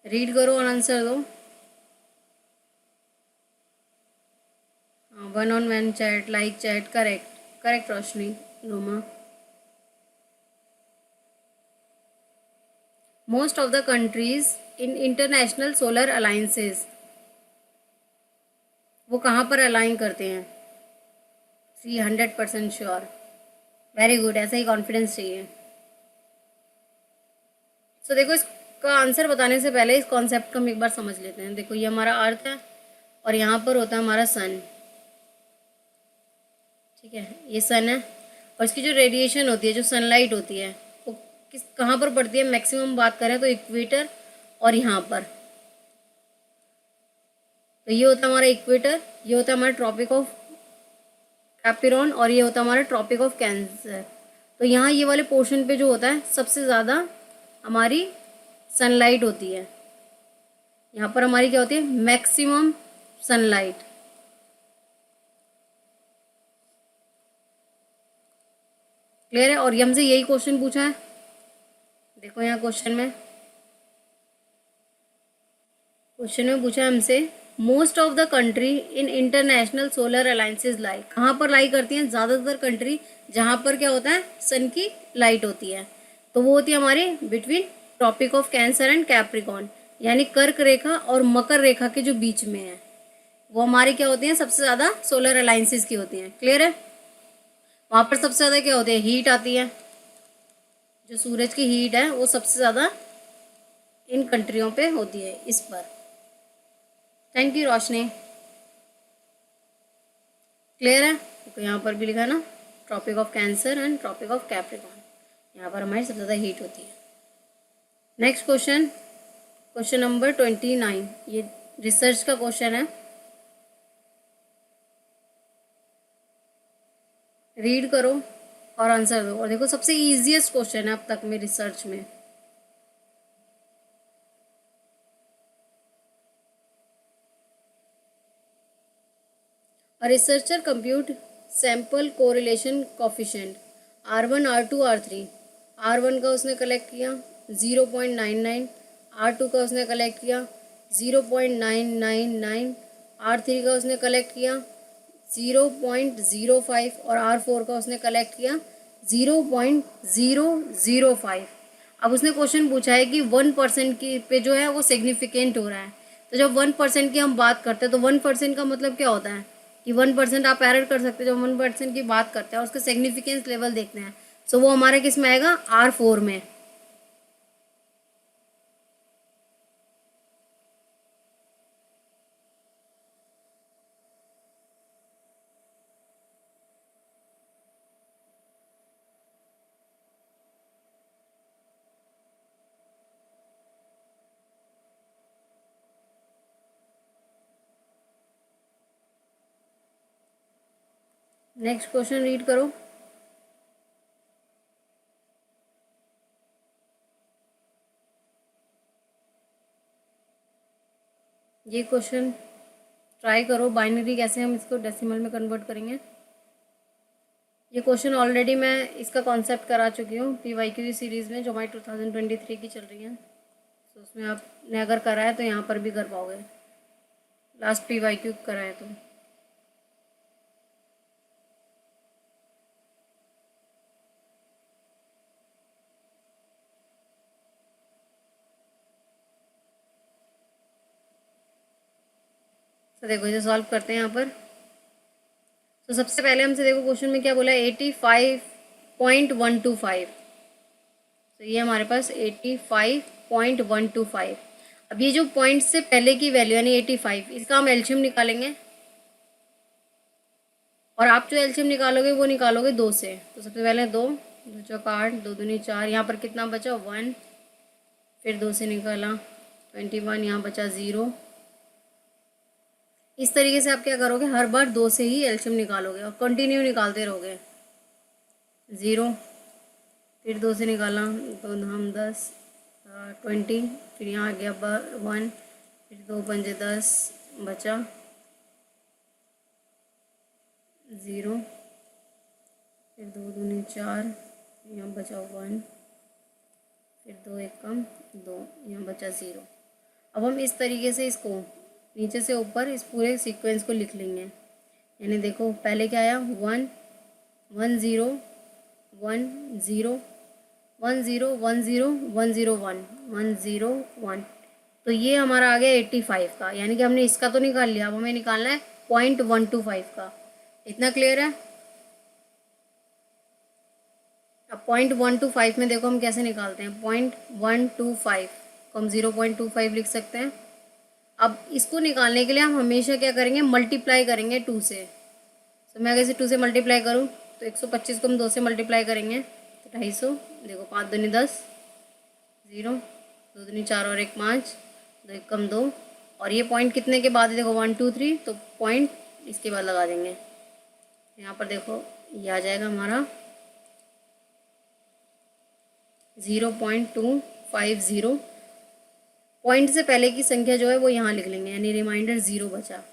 Read करो और आंसर दो। One on one chat, like chat, correct correct Roshni Roma. Most of the countries in International solar alliances, वो कहाँ पर अलाइन करते हैं? सी 100% श्योर, वेरी गुड, ऐसा ही कॉन्फिडेंस चाहिए। सो देखो, इसका आंसर बताने से पहले इस कॉन्सेप्ट को हम एक बार समझ लेते हैं। देखो, ये हमारा अर्थ है और यहाँ पर होता है हमारा सन, ठीक है, ये सन है, और इसकी जो रेडिएशन होती है, जो सनलाइट होती है, वो किस कहाँ पर पड़ती है? मैक्सिमम बात करें तो इक्वेटर और यहाँ पर। तो ये होता है हमारा इक्वेटर, ये होता है हमारा ट्रॉपिक ऑफ कैप्रिकॉर्न, और ये होता है हमारा ट्रॉपिक ऑफ कैंसर। तो यहाँ ये वाले पोर्शन पे जो होता है सबसे ज़्यादा हमारी सनलाइट होती है। यहाँ पर हमारी क्या होती है? Maximum sunlight. क्लियर है? और ये हमसे यही क्वेश्चन पूछा है। देखो यहाँ क्वेश्चन में पूछा है हमसे, most of the country in International Solar Alliances lie, कहाँ पर लाई करती हैं? ज़्यादातर कंट्री जहाँ पर क्या होता है? सन की लाइट होती है। तो वो होती है हमारे between tropic of cancer and Capricorn, यानी कर्क रेखा और मकर रेखा के जो बीच में है, वो हमारी क्या होती हैं? सबसे ज़्यादा सोलर अलाइंसेज की होती हैं। क्लियर है? वहाँ पर सबसे ज़्यादा क्या होती है? हीट आती है, जो सूरज की हीट है वो सबसे ज़्यादा इन कंट्रियों पे होती है इस पर। Thank you Roshni. क्लियर है? तो यहाँ पर भी लिखा है ना, tropic of cancer and tropic of Capricorn, यहाँ पर हमारी सबसे ज़्यादा हीट होती है। नेक्स्ट क्वेश्चन, क्वेश्चन नंबर 29, ये रिसर्च का क्वेश्चन है, रीड करो और आंसर दो। और देखो, सबसे इजीएस्ट क्वेश्चन है अब तक में रिसर्च में। A researcher compute sample correlation coefficient R1, R2, R3। R1 का उसने कलेक्ट किया 0.99, R2 का उसने कलेक्ट किया 0.999, R3 का उसने कलेक्ट किया 0.05 और R4 का उसने कलेक्ट किया 0.005। अब उसने क्वेश्चन पूछा है कि 1% की पे जो है वो सिग्निफिकेंट हो रहा है। तो जब 1% की हम बात करते हैं तो 1% का मतलब क्या होता है कि 1% आप एरर कर सकते हैं। जब 1% की बात करते हैं और उसका सिग्निफिकेंस लेवल देखते हैं, सो वो हमारे किस में आएगा? R4 में। नेक्स्ट क्वेश्चन रीड करो। ये क्वेश्चन ट्राई करो, बाइनरी कैसे हम इसको डेसिमल में कन्वर्ट करेंगे। ये क्वेश्चन ऑलरेडी मैं इसका कॉन्सेप्ट करा चुकी हूँ PYQ सीरीज़ में, जो हमारी 2023 की चल रही है। तो उसमें आपने अगर करा है तो यहाँ पर भी कर पाओगे, लास्ट PYQ करा है तो। तो देखो, इसे सॉल्व करते हैं यहाँ पर। तो सबसे पहले हमसे देखो क्वेश्चन में क्या बोला है, 85.125। तो ये हमारे पास 85.125। अब ये जो पॉइंट से पहले की वैल्यू यानी 85, इसका हम एलसीएम निकालेंगे। और आप जो एलसीएम निकालोगे वो निकालोगे 2 से। तो सबसे पहले 2, 2 चौक 8, 2 दूनी 4, यहाँ पर कितना बचा? 1। फिर 2 से निकाला 21, यहाँ बचा 0। इस तरीके से आप क्या करोगे, हर बार 2 से ही एलसीएम निकालोगे और कंटिन्यू निकालते रहोगे। 0, फिर 2 से निकाला, 2 धाम 10, 20, फिर यहाँ आ गया 1, फिर 2 पंजे 10, बचा 0, फिर 2 दूनी 4, यहाँ बचा 1, फिर 2 एक कम 2, यहाँ बचा 0। अब हम इस तरीके से इसको नीचे से ऊपर इस पूरे सीक्वेंस को लिख लेंगे। यानी देखो, पहले क्या आया? 1 1 0 1 0 1010101 तो ये हमारा आ गया 85 का, यानी कि हमने इसका तो निकाल लिया, अब हमें निकालना है 0.125 का। इतना क्लियर है? अब 0.125 में देखो हम कैसे निकालते हैं। 0.125 को हम 0.25 लिख सकते हैं। अब इसको निकालने के लिए हम हमेशा क्या करेंगे, मल्टीप्लाई करेंगे 2 से। तो मैं अगर इसे 2 से मल्टीप्लाई करूँ तो 125 को हम 2 से मल्टीप्लाई करेंगे तो 250। देखो 5 दूनी 10, 0, 2 दूनी 4 और 1 5, 2 1 कम 2, और ये पॉइंट कितने के बाद है, देखो 1 2 3, तो पॉइंट इसके बाद लगा देंगे। यहाँ पर देखो ये आ जाएगा हमारा 0.250। पॉइंट से पहले की संख्या जो है वो यहाँ लिख लेंगे, यानी रिमाइंडर 0 बचा।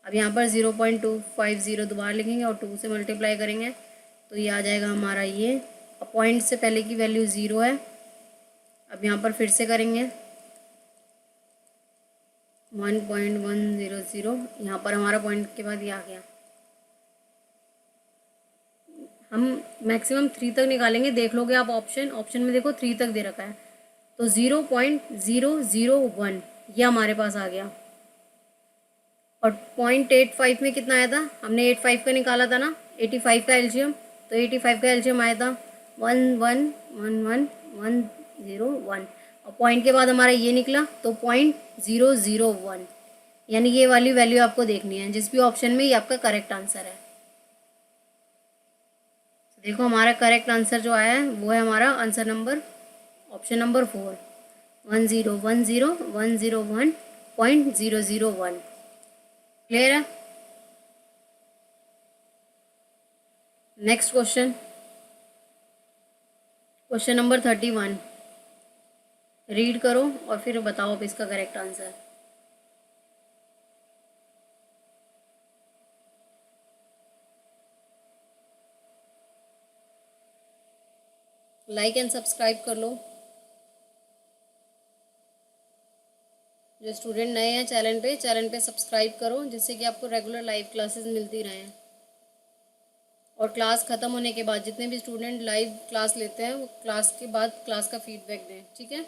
अब यहाँ पर 0.250 दोबारा लिखेंगे और 2 से मल्टीप्लाई करेंगे तो ये आ जाएगा हमारा ये। अब पॉइंट से पहले की वैल्यू 0 है। अब यहाँ पर फिर से करेंगे 1.100, यहाँ पर हमारा पॉइंट के बाद ये आ गया। हम मैक्सिमम 3 तक निकालेंगे, देख लोगे आप ऑप्शन में देखो 3 तक दे रखा है, तो 0.001 ये हमारे पास आ गया। और 0.85 में कितना आया था, हमने 85 का निकाला था ना, 85 का एलसीएम, तो 85 का एलसीएम आया था 1111101, और पॉइंट के बाद हमारा ये निकला तो 0.001, यानी ये वाली वैल्यू आपको देखनी है जिस भी ऑप्शन में, ये आपका करेक्ट आंसर है। देखो हमारा करेक्ट आंसर जो आया है वो है हमारा answer number, option number 4, 10101.001। Clear है? Next question, question number 31, read करो और फिर बताओ अब इसका correct answer. Like and subscribe कर लो। जो स्टूडेंट नए हैं चैनल पे सब्सक्राइब करो, जिससे कि आपको रेगुलर लाइव क्लासेस मिलती रहें। और क्लास ख़त्म होने के बाद जितने भी स्टूडेंट लाइव क्लास लेते हैं वो क्लास के बाद क्लास का फीडबैक दें, ठीक है?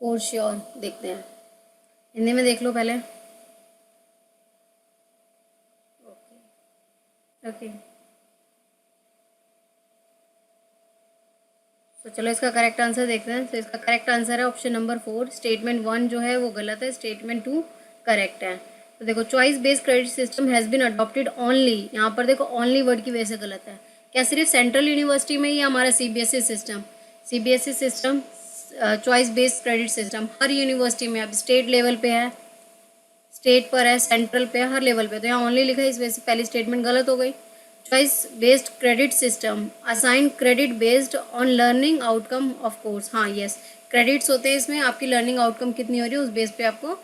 For sure. देखते हैं, हिंदी में देख लो पहले। ओके तो चलो इसका करेक्ट आंसर देखते हैं। तो इसका करेक्ट आंसर है ऑप्शन नंबर 4। स्टेटमेंट 1 जो है वो गलत है, स्टेटमेंट 2 करेक्ट है। तो देखो choice based credit system has been adopted only, यहाँ पर देखो ओनली वर्ड की वजह से गलत है। क्या सिर्फ सेंट्रल यूनिवर्सिटी में ही हमारा CBSE system choice based credit system हर यूनिवर्सिटी में, अब स्टेट लेवल पे है, स्टेट पर है, सेंट्रल पे है, हर लेवल पे। तो यहाँ ओनली लिखा है, इस वजह से पहली स्टेटमेंट गलत हो गई। Choice based credit system assign credit based on learning outcome of course. हाँ यस, क्रेडिट्स होते हैं इसमें, आपकी लर्निंग आउटकम कितनी हो रही है उस बेस पे आपको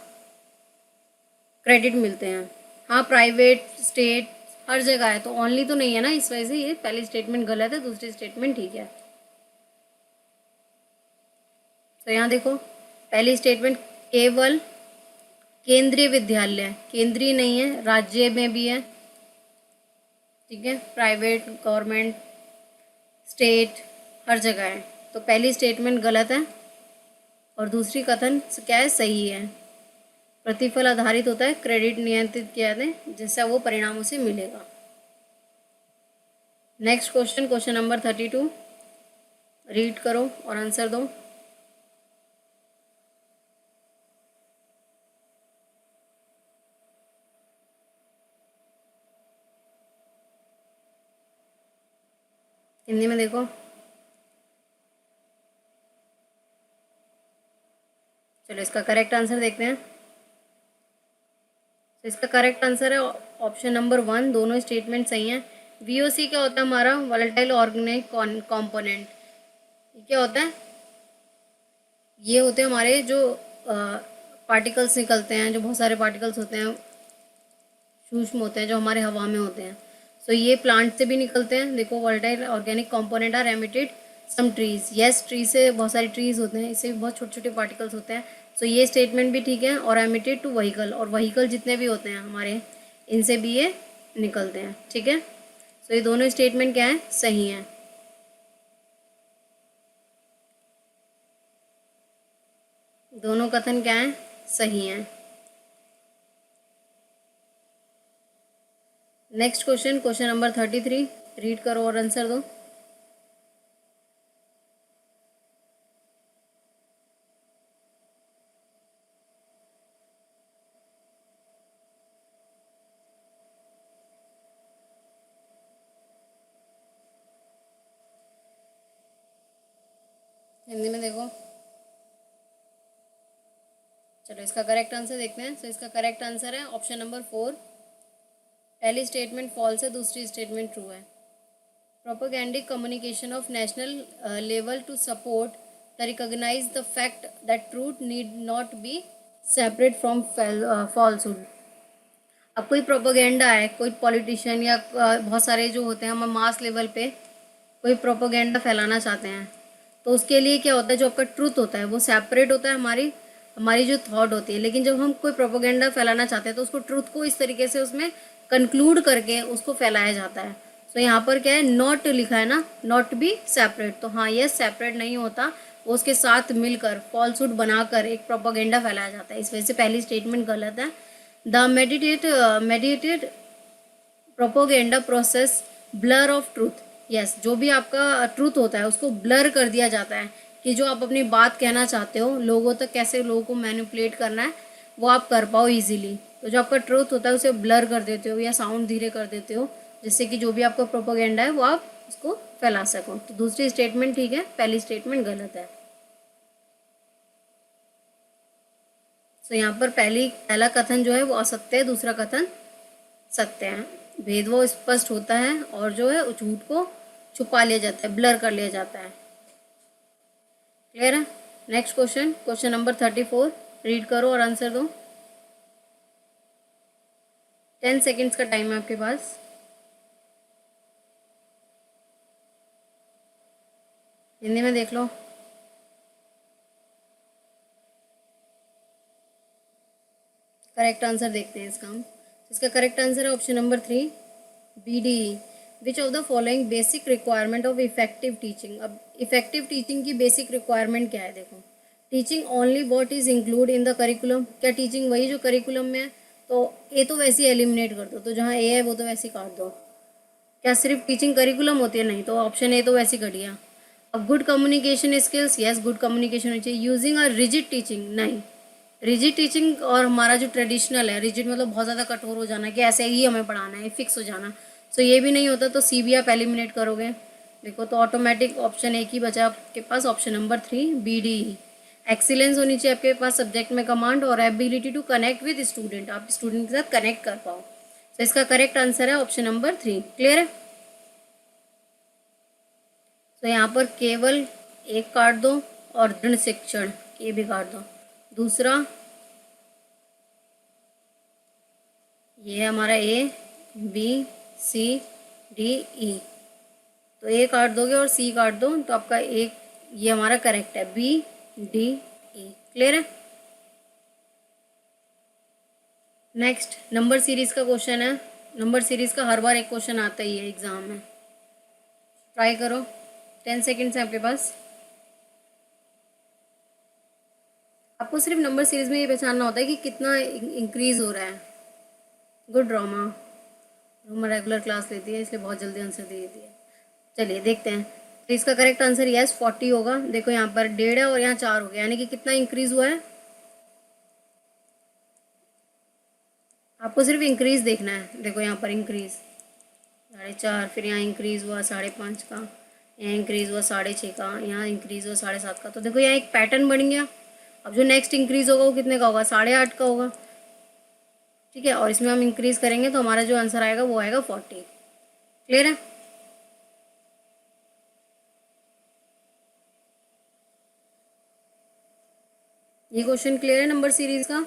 क्रेडिट मिलते हैं। हाँ प्राइवेट स्टेट हर जगह है, तो ओनली तो नहीं है ना, इस वजह से ये पहली स्टेटमेंट गलत है, दूसरी स्टेटमेंट ठीक है। तो यहाँ देखो पहली स्टेटमेंट केवल केंद्रीय विद्यालय, केंद्रीय नहीं है, राज्य में भी है, ठीक है, प्राइवेट गवर्नमेंट स्टेट हर जगह है। तो पहली स्टेटमेंट गलत है और दूसरी कथन क्या है, सही है। प्रतिफल आधारित होता है, क्रेडिट नियंत्रित किया जाता है, जैसा वो परिणामों से मिलेगा। Next question, question number 32, read करो और आंसर दो। हिंदी में देखो। चलो इसका करेक्ट आंसर देखते हैं। तो इसका करेक्ट आंसर है ऑप्शन नंबर 1, दोनों स्टेटमेंट सही हैं। वीओसी क्या होता है हमारा, वोलेटाइल ऑर्गेनिक कंपोनेंट। क्या होता है, ये होते हैं हमारे जो पार्टिकल्स निकलते हैं, जो बहुत सारे पार्टिकल्स होते हैं, सूक्ष्म होते हैं, जो हमारे हवा में होते हैं। सो ये प्लांट से भी निकलते हैं। देखो volatile organic component are emitted some trees, yes tree से बहुत सारे ट्रीज होते हैं, इससे भी बहुत छोटे छोटे पार्टिकल्स होते हैं। सो ये स्टेटमेंट भी ठीक है। और एमिटेड टू व्हीकल, और व्हीकल जितने भी होते हैं हमारे, इनसे भी ये निकलते हैं, ठीक है। सो ये दोनों स्टेटमेंट क्या है, सही हैं। दोनों कथन क्या हैं, सही हैं। Next question, question number 33, read करो और आंसर दो। हिंदी में देखो। चलो इसका करेक्ट आंसर देखते हैं। तो इसका करेक्ट आंसर है ऑप्शन नंबर 4। पहली स्टेटमेंट फॉल्स है, दूसरी स्टेटमेंट ट्रू है। Propagandic communication of national level to support the recognise the fact that truth need not be separate from falsehood. अब कोई प्रोपेगेंडा है, कोई पॉलिटिशियन या बहुत सारे जो होते हैं, हम मास लेवल पे कोई प्रोपेगेंडा फैलाना चाहते हैं, तो उसके लिए क्या होता है, जो आपका ट्रूथ होता है वो सेपरेट होता है हमारी हमारी जो थॉट होती है। लेकिन जब हम कोई प्रोपेगेंडा फैलाना चाहते हैं तो उसको ट्रूथ को इस तरीके से उसमें कंक्लूड करके उसको फैलाया जाता है। तो यहाँ पर क्या है, नॉट लिखा है ना, नॉट बी सेपरेट। तो हाँ, ये सेपरेट नहीं होता, वो उसके साथ मिलकर फॉल्सहुड बनाकर एक प्रोपेगेंडा फैलाया जाता है। इस वजह से पहली स्टेटमेंट गलत है। The meditated propaganda process blur of truth. Yes, जो भी आपका ट्रूथ होता है उसको ब्लर कर दिया जाता है कि जो आप अपनी बात कहना चाहते हो लोगों तक कैसे लोगों को मैनिपुलेट करना है वो आप कर पाओ इजीली। तो जो आपका ट्रूथ होता है उसे ब्लर कर देते हो या साउंड धीरे कर देते हो, जिससे कि जो भी आपका प्रोपोगेंडा है वो आप उसको फैला सको। तो दूसरी स्टेटमेंट ठीक है, पहली स्टेटमेंट गलत है। तो यहाँ पर पहला कथन जो है वो असत्य है, दूसरा कथन सत्य है। भेदभाव स्पष्ट होता है और जो है झूठ को छुपा लिया जाता है, ब्लर कर लिया जाता है। क्लियर है। Next question, question number 34, read करो और आंसर दो। 10 सेकेंड्स का टाइम है आपके पास। हिंदी में देख लो। करेक्ट आंसर देखते हैं इसका हम। इसका करेक्ट आंसर है option number 3, B D. Which of the following basic requirement of effective teaching. अब इफेक्टिव टीचिंग की बेसिक रिक्वायरमेंट क्या है, देखो। Teaching only what is include in the curriculum. क्या टीचिंग वही जो करिकुलम में है, तो ए तो वैसे ही एलिमिनेट कर दो, तो जहाँ ए है वो तो वैसे ही काट दो। क्या सिर्फ टीचिंग करिकुलम होती है, नहीं, तो ऑप्शन ए तो वैसे ही कट गया। अब good communication skills, yes good communication होनी चाहिए। यूजिंग अ रिजिड टीचिंग, नहीं। रिजिड टीचिंग और हमारा जो ट्रेडिशनल है, रिजिड मतलब बहुत ज़्यादा कठोर हो जाना कि ऐसे ही हमें पढ़ाना है, फिक्स हो जाना, तो ये भी नहीं होता। तो सी भी आप एलिमिनेट करोगे। देखो तो ऑटोमेटिक ऑप्शन एक ही बचा आपके पास, option number 3, B D. Excellence होनी चाहिए आपके पास सब्जेक्ट में, कमांड और ability to connect with student, आप स्टूडेंट के साथ कनेक्ट कर पाओ। तो इसका करेक्ट आंसर है ऑप्शन नंबर 3। क्लियर है। तो यहाँ पर केवल एक काट दो और दृढ़ शिक्षण ये भी काट दो। दूसरा ये हमारा ए, बी, सी, डी, ई, तो ए काट दोगे और सी काट दो तो आपका एक ये हमारा करेक्ट है, बी, डी, ई। क्लियर है। नेक्स्ट नंबर सीरीज का क्वेश्चन है। नंबर सीरीज का हर बार एक क्वेश्चन आता ही है एग्जाम में, ट्राई करो। 10 सेकेंड्स है आपके पास। आपको सिर्फ नंबर सीरीज में ये पहचानना होता है कि कितना इंक्रीज हो रहा है। Good Roma, Roma regular class लेती है इसलिए बहुत जल्दी आंसर दे देती है। चलिए देखते हैं। तो इसका करेक्ट आंसर यस 40 होगा। देखो यहाँ पर 1.5 है और यहाँ 4 हो गया, यानी कि कितना इंक्रीज हुआ है। आपको सिर्फ इंक्रीज देखना है। देखो यहाँ पर इंक्रीज 4.5, फिर यहाँ इंक्रीज हुआ 5.5 का, यहाँ इंक्रीज हुआ 6.5 का, यहाँ इंक्रीज हुआ 7.5 का। तो देखो यहाँ एक पैटर्न बन गया। अब जो नेक्स्ट इंक्रीज होगा वो कितने का होगा, 8.5 का होगा। ठीक है, और इसमें हम इंक्रीज करेंगे तो हमारा जो आंसर आएगा वो आएगा 40। क्लियर है। ये क्वेश्चन क्लियर है नंबर सीरीज का।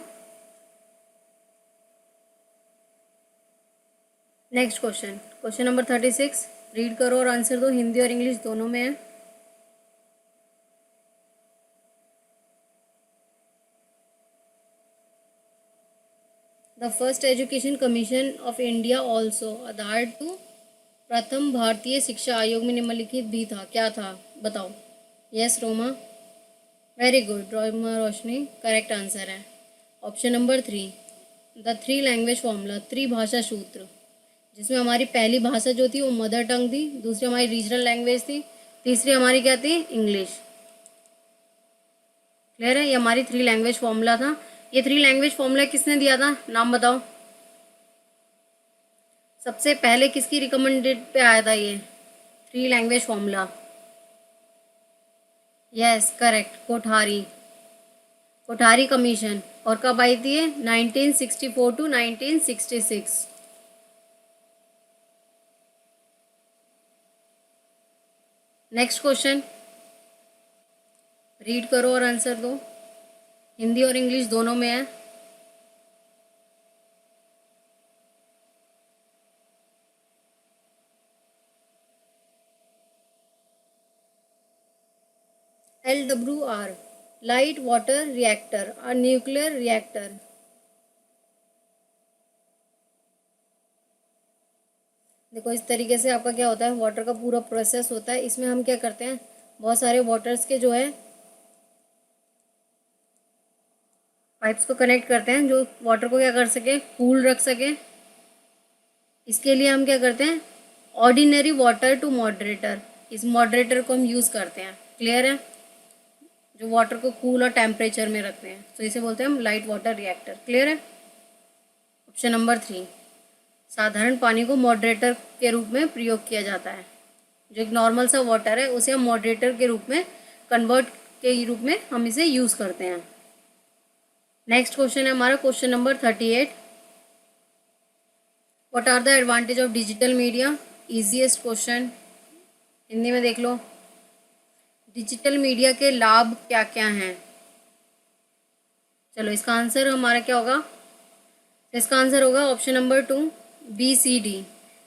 Next question, question number 36, read करो और आंसर दो। हिंदी और इंग्लिश दोनों में है। The first education commission of India also आधार टू प्रथम भारतीय शिक्षा आयोग में निम्नलिखित भी था, क्या था बताओ। Yes Roma. Very good Roshni, correct answer है option number 3, the three language formula, त्रिभाषा सूत्र, जिसमें हमारी पहली भाषा जो थी वो मदर टंग थी, दूसरी हमारी रीजनल लैंग्वेज थी, तीसरी हमारी क्या थी, इंग्लिश। क्लियर है, ये हमारी थ्री लैंग्वेज फॉर्मूला था। ये थ्री लैंग्वेज फॉर्मूला किसने दिया था, नाम बताओ। सबसे पहले किसकी रिकमेंडेड पे आया था ये three language formula? Yes correct, Kothari, Kothari commission. और कब आई थी ये, 1964 टू 1966। नेक्स्ट क्वेश्चन, रीड करो और आंसर दो, हिंदी और इंग्लिश दोनों में है। LWR, लाइट वाटर रिएक्टर और न्यूक्लियर रिएक्टर। देखो इस तरीके से आपका क्या होता है, वाटर का पूरा प्रोसेस होता है। इसमें हम क्या करते हैं, बहुत सारे वाटर्स के जो है पाइप्स को कनेक्ट करते हैं, जो वाटर को क्या कर सके, कूल रख सके। इसके लिए हम क्या करते हैं, ऑर्डिनरी वाटर टू मॉडरेटर, इस मॉडरेटर को हम यूज़ करते हैं। क्लियर है, जो वाटर को कूल और टेम्परेचर में रखते हैं, तो इसे बोलते हैं हम लाइट वाटर रिएक्टर। क्लियर है। ऑप्शन नंबर 3, साधारण पानी को मॉडरेटर के रूप में प्रयोग किया जाता है। जो एक नॉर्मल सा वाटर है उसे हम मॉडरेटर के रूप में कन्वर्ट के रूप में हम इसे यूज़ करते हैं। नेक्स्ट क्वेश्चन है हमारा question number 38, what are the advantage of digital media? Easiest question, Hindi में देख लो, डिजिटल मीडिया के लाभ क्या क्या हैं? चलो इसका आंसर हमारा क्या होगा, इसका आंसर होगा ऑप्शन नंबर 2, BCD।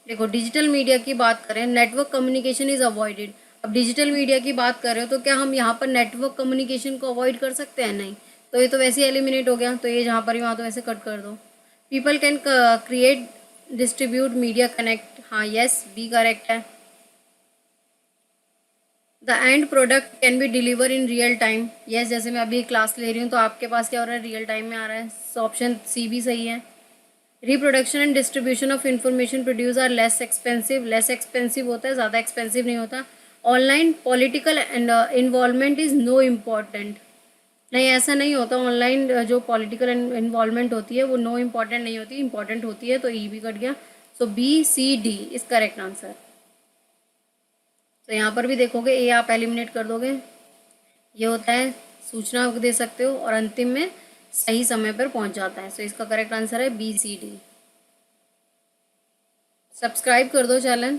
देखो डिजिटल मीडिया की बात करें, नेटवर्क कम्युनिकेशन इज अवॉइडेड। अब डिजिटल मीडिया की बात कर रहे हो तो क्या हम यहाँ पर नेटवर्क कम्युनिकेशन को अवॉइड कर सकते हैं? नहीं, तो ये तो वैसे ही एलिमिनेट हो गया, तो ये जहाँ पर ही वहाँ तो वैसे कट कर दो। People can create distribute media connect, हाँ यस बी करेक्ट है। The end product can be deliver in real time, yes जैसे मैं अभी क्लास ले रही हूँ तो आपके पास क्या हो रहा है, रियल टाइम में आ रहा है, सो ऑप्शन सी भी सही है। Reproduction and distribution of information produce are less expensive, less expensive होता है, ज़्यादा एक्सपेंसिव नहीं होता। Online political and involvement is no important, नहीं ऐसा नहीं होता। ऑनलाइन जो पॉलिटिकल इन्वॉल्वमेंट होती है वो नो इम्पॉर्टेंट नहीं होती, इंपॉर्टेंट होती है, तो ई भी कट गया। सो BCD इज करेक्ट आंसर। तो यहाँ पर भी देखोगे ए आप एलिमिनेट कर दोगे, ये होता है सूचना दे सकते हो और अंतिम में सही समय पर पहुँच जाता है। सो इसका करेक्ट आंसर है BCD। सब्सक्राइब कर दो चैनल।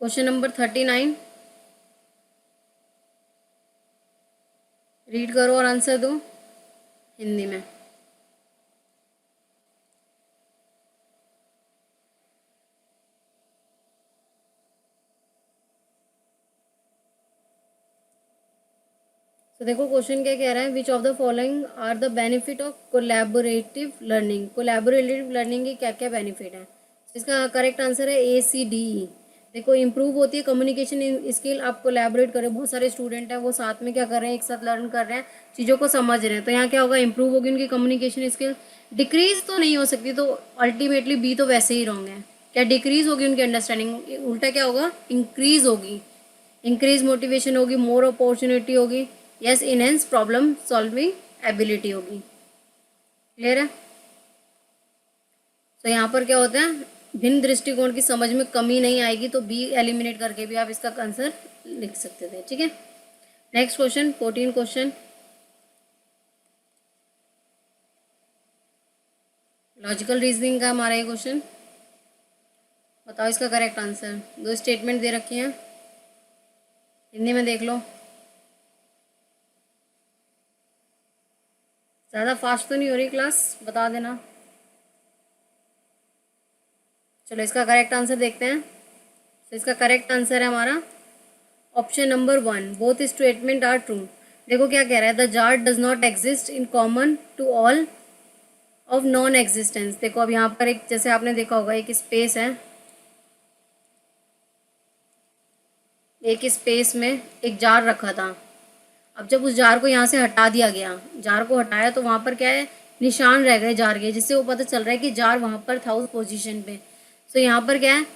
क्वेश्चन नंबर 39, रीड करो और आंसर दो हिंदी में। तो देखो क्वेश्चन क्या कह रहा है, which of the following are the benefit of collaborative learning? Collaborative learning के क्या क्या बेनिफिट है? इसका करेक्ट आंसर है ACDE। देखो इंप्रूव होती है कम्युनिकेशन स्किल, आप कोलैबोरेट करें, बहुत सारे स्टूडेंट हैं वो साथ में क्या कर रहे हैं, एक साथ लर्न कर रहे हैं, चीज़ों को समझ रहे हैं, तो यहाँ क्या होगा, इंप्रूव होगी उनकी कम्युनिकेशन स्किल। डिक्रीज तो नहीं हो सकती, तो अल्टीमेटली बी तो वैसे ही रॉन्ग है। क्या डिक्रीज होगी उनकी अंडरस्टैंडिंग, उल्टा क्या होगा, इंक्रीज होगी। इंक्रीज मोटिवेशन होगी, मोर अपॉर्चुनिटी होगी, yes enhance problem solving ability होगी। क्लियर है। तो यहाँ पर क्या होता है, भिन्न दृष्टिकोण की समझ में कमी नहीं आएगी, तो बी एलिमिनेट करके भी आप इसका आंसर लिख सकते थे। ठीक है, next question 14 question, logical reasoning का हमारा ये क्वेश्चन। बताओ इसका करेक्ट आंसर। दो स्टेटमेंट दे रखी हैं, हिंदी में देख लो। ज़्यादा फास्ट तो नहीं हो रही क्लास, बता देना। चलो इसका करेक्ट आंसर देखते हैं। तो इसका करेक्ट आंसर है हमारा option number 1, both statement are true. देखो क्या कह रहा है, the jar does not exist in common to all of non existence. देखो अब यहाँ पर एक, जैसे आपने देखा होगा एक स्पेस है, एक स्पेस में एक जार रखा था। अब जब उस जार को यहाँ से हटा दिया गया, जार को हटाया तो वहाँ पर क्या है, निशान रह गए जार के, जिससे वो पता चल रहा है कि जार वहाँ पर था उस पोजीशन पे। सो यहाँ पर क्या है,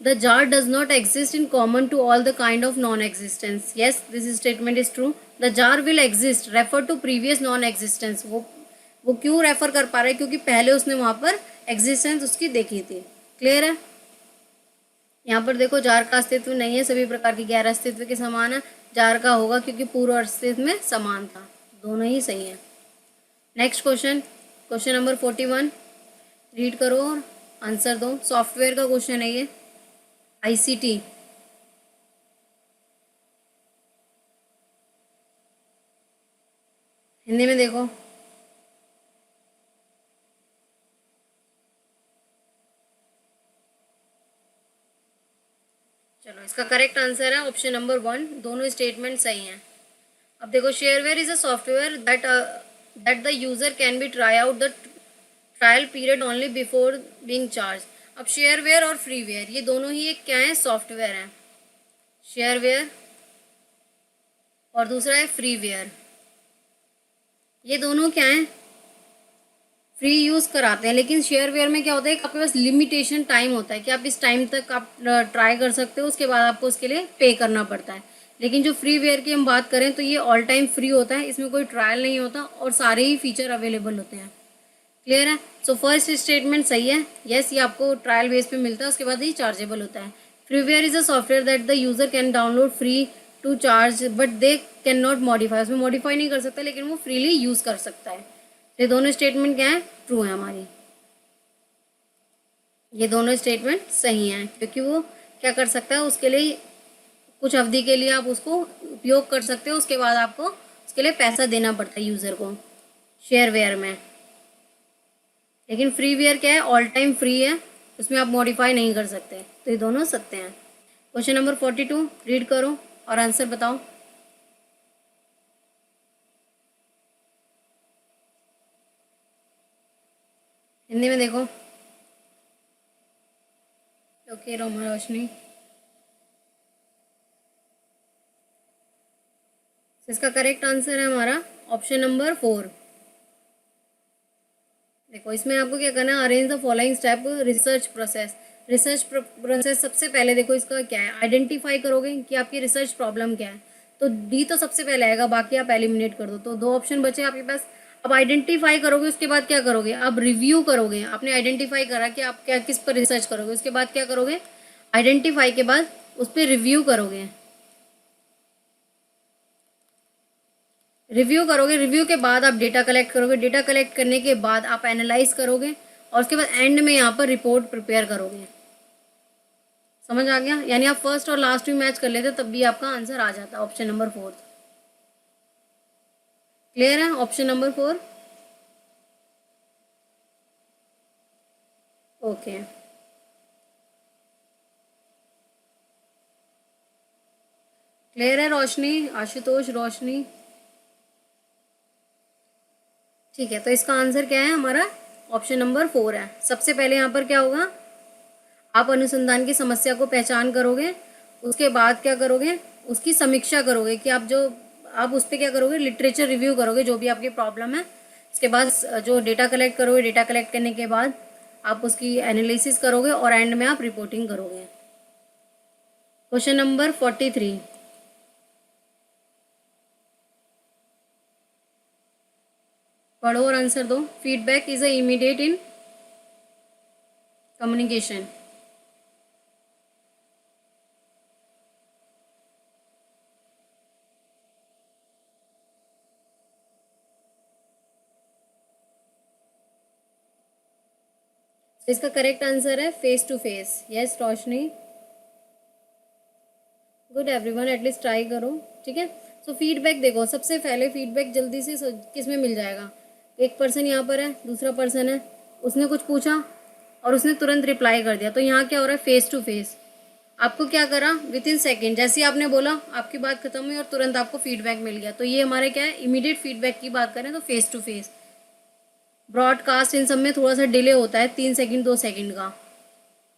the jar does not exist in common to all the kind of non existence. Yes, this statement is true. The jar will exist refer to previous non existence. वो क्यों रेफर कर पा रहा है, क्योंकि पहले उसने वहाँ पर एग्जिस्टेंस उसकी देखी थी। क्लियर है। यहाँ पर देखो, जार का अस्तित्व नहीं है, सभी प्रकार के गैर अस्तित्व के समान है। जार का होगा क्योंकि पूर्व अस्तित्व में समान था। दोनों ही सही है। Next question, question number 41, read करो और आंसर दो। सॉफ्टवेयर का क्वेश्चन है ये, आईसीटी। हिंदी में देखो। चलो, इसका करेक्ट आंसर है ऑप्शन नंबर 1। दोनों स्टेटमेंट सही हैं। अब देखो, shareware is a software that the user can be try out the trial period only before being charge. अब शेयरवेयर और फ्रीवेयर ये दोनों ही एक क्या है, सॉफ्टवेयर हैं। शेयरवेयर और दूसरा है फ्रीवेयर। ये दोनों क्या हैं, फ्री यूज़ कराते हैं। लेकिन शेयरवेयर में क्या होता है, आपके पास लिमिटेशन टाइम होता है कि आप इस टाइम तक आप ट्राई कर सकते हो, उसके बाद आपको उसके लिए पे करना पड़ता है। लेकिन जो फ्रीवेयर की हम बात करें तो ये ऑल टाइम फ्री होता है, इसमें कोई ट्रायल नहीं होता और सारे ही फीचर अवेलेबल होते हैं। क्लियर है। सो फर्स्ट स्टेटमेंट सही है। यस, ये आपको ट्रायल बेस पे मिलता है, उसके बाद ही चार्जेबल होता है। Freeware is a software that the user can download free to charge but they can not modify. उसमें मॉडिफाई नहीं कर सकता लेकिन वो फ्रीली यूज़ कर सकता है। ये दोनों स्टेटमेंट क्या है, ट्रू है हमारी। ये दोनों स्टेटमेंट सही हैं क्योंकि वो क्या कर सकता है, उसके लिए कुछ अवधि के लिए आप उसको उपयोग कर सकते हो, उसके बाद आपको उसके लिए पैसा देना पड़ता है यूज़र को शेयरवेयर में। लेकिन फ्रीवेयर क्या है, ऑल टाइम फ्री है, उसमें आप मॉडिफाई नहीं कर सकते। तो ये दोनों सत्य हैं। क्वेश्चन नंबर 42, रीड करो और आंसर बताओ। हिंदी में देखो। ओके, रोशनी। इसका करेक्ट आंसर है हमारा ऑप्शन नंबर 4। देखो, इसमें आपको क्या करना है, arrange the following step research process. Research process सबसे पहले देखो इसका क्या है, आइडेंटिफाई करोगे कि आपकी रिसर्च प्रॉब्लम क्या है। तो डी तो सबसे पहले आएगा, बाकी आप एलिमिनेट कर दो। तो 2 ऑप्शन बचे आपके पास। अब आइडेंटिफाई करोगे, उसके बाद क्या करोगे, अब रिव्यू करोगे। आपने आइडेंटिफाई करा कि आप क्या किस पर रिसर्च करोगे, उसके बाद क्या करोगे, आइडेंटिफाई के बाद उस पर रिव्यू करोगे। रिव्यू करोगे, रिव्यू के बाद आप डेटा कलेक्ट करोगे, डेटा कलेक्ट करने के बाद आप एनालाइज करोगे और उसके बाद एंड में यहाँ पर रिपोर्ट प्रिपेयर करोगे। समझ आ गया। यानी आप फर्स्ट और लास्ट भी मैच कर लेते तब भी आपका आंसर आ जाता, ऑप्शन नंबर 4। क्लियर है, ऑप्शन नंबर 4। ओके, क्लियर है रोशनी, आशुतोष, रोशनी। ठीक है, तो इसका आंसर क्या है हमारा, ऑप्शन नंबर 4 है। सबसे पहले यहाँ पर क्या होगा, आप अनुसंधान की समस्या को पहचान करोगे, उसके बाद क्या करोगे, उसकी समीक्षा करोगे कि आप उस पर क्या करोगे, लिटरेचर रिव्यू करोगे जो भी आपकी प्रॉब्लम है। उसके बाद जो डेटा कलेक्ट करोगे, डेटा कलेक्ट करने के बाद आप उसकी एनालिसिस करोगे और एंड में आप रिपोर्टिंग करोगे। क्वेश्चन नंबर 43, पढ़ो और आंसर दो। Feedback is a immediate in communication. इसका करेक्ट आंसर है face to face. Yes Roshni, good everyone, at least try करो। ठीक है। सो फीडबैक देखो, सबसे पहले फीडबैक जल्दी से किस में मिल जाएगा, एक पर्सन यहाँ पर है, दूसरा पर्सन है, उसने कुछ पूछा और उसने तुरंत रिप्लाई कर दिया। तो यहाँ क्या हो रहा है, फेस टू फेस। आपको क्या करा, विद इन सेकेंड जैसे ही आपने बोला आपकी बात खत्म हुई और तुरंत आपको फीडबैक मिल गया। तो ये हमारे क्या है, इमीडिएट फीडबैक की बात करें तो face to face. Broadcast in सब में थोड़ा सा डिले होता है, 3 सेकंड 2 सेकंड का।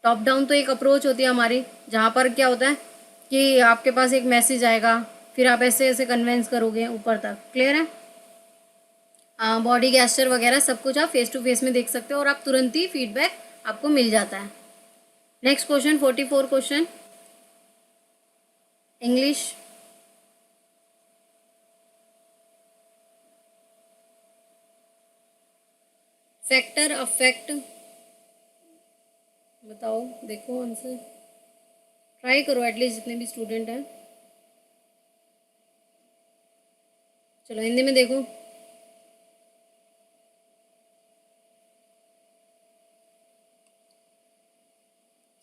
टॉप डाउन तो एक अप्रोच होती है हमारी, जहाँ पर क्या होता है, कि आपके पास एक मैसेज आएगा, फिर आप ऐसे ऐसे कन्वेंस करोगे ऊपर तक। क्लियर है? बॉडी गेस्चर वगैरह सब कुछ आप फेस टू फेस में देख सकते हो और आप तुरंत ही फीडबैक आपको मिल जाता है। Next question 44 question English. Factor affect, बताओ, देखो आंसर, ट्राई करो एटलीस्ट जितने भी स्टूडेंट हैं। चलो हिंदी में देखो।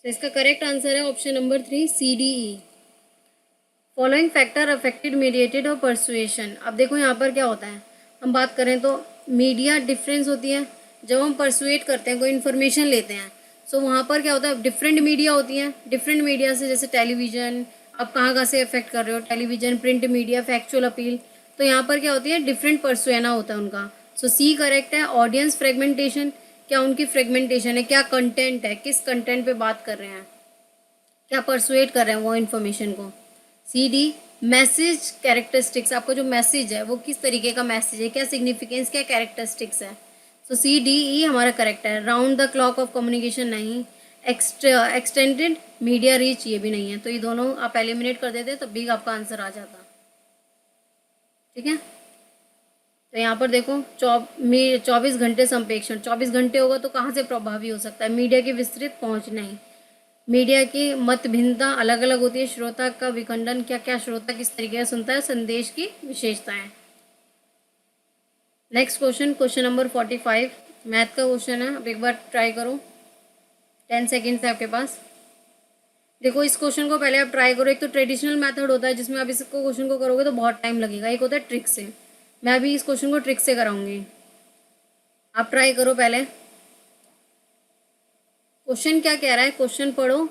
तो इसका करेक्ट आंसर है option number 3 CDE। Following factor affected mediated और परसुएशन। अब देखो यहाँ पर क्या होता है, हम बात करें तो मीडिया डिफरेंस होती है। जब हम परसुएट करते हैं, कोई इन्फॉर्मेशन लेते हैं, सो वहाँ पर क्या होता है, डिफरेंट मीडिया होती हैं। डिफरेंट मीडिया से जैसे टेलीविज़न, आप कहाँ कहाँ से अफेक्ट कर रहे हो, television, print media, factual appeal, तो यहाँ पर क्या होती है, डिफरेंट परसुएना होता है उनका। सो सी करेक्ट है। ऑडियंस फ्रेगमेंटेशन, क्या उनकी फ्रेगमेंटेशन है, क्या कंटेंट है, किस कंटेंट पे बात कर रहे हैं, क्या परसुएट कर रहे हैं वो इन्फॉर्मेशन को। CD मैसेज कैरेक्टरिस्टिक्स, आपका जो मैसेज है वो किस तरीके का मैसेज है, क्या सिग्निफिकेंस, क्या कैरेक्टरिस्टिक्स है। सो CDE हमारा करेक्ट है। Round the clock of communication नहीं। एक्सटेंडेड मीडिया रीच, ये भी नहीं है। तो ये दोनों आप एलिमिनेट कर देते तब भी आपका आंसर आ जाता। ठीक है, तो यहाँ पर देखो 24 घंटे संप्रेषण, 24 घंटे होगा तो कहाँ से प्रभावी हो सकता है। मीडिया की विस्तृत पहुँच नहीं। मीडिया की मत भिन्नता अलग अलग होती है। श्रोता का विखंडन, क्या क्या श्रोता किस तरीके से सुनता है। संदेश की विशेषताएं। Next question, question number 45 math का क्वेश्चन है। अब एक बार ट्राई करो, 10 सेकेंड्स है आपके पास। देखो इस क्वेश्चन को पहले आप ट्राई करो। एक तो ट्रेडिशनल मेथड होता है जिसमें आप इसको क्वेश्चन को करोगे तो बहुत टाइम लगेगा। एक होता है ट्रिक से। मैं अभी इस क्वेश्चन को ट्रिक से कराऊंगी, आप ट्राई करो पहले। क्वेश्चन क्या कह रहा है, क्वेश्चन पढ़ो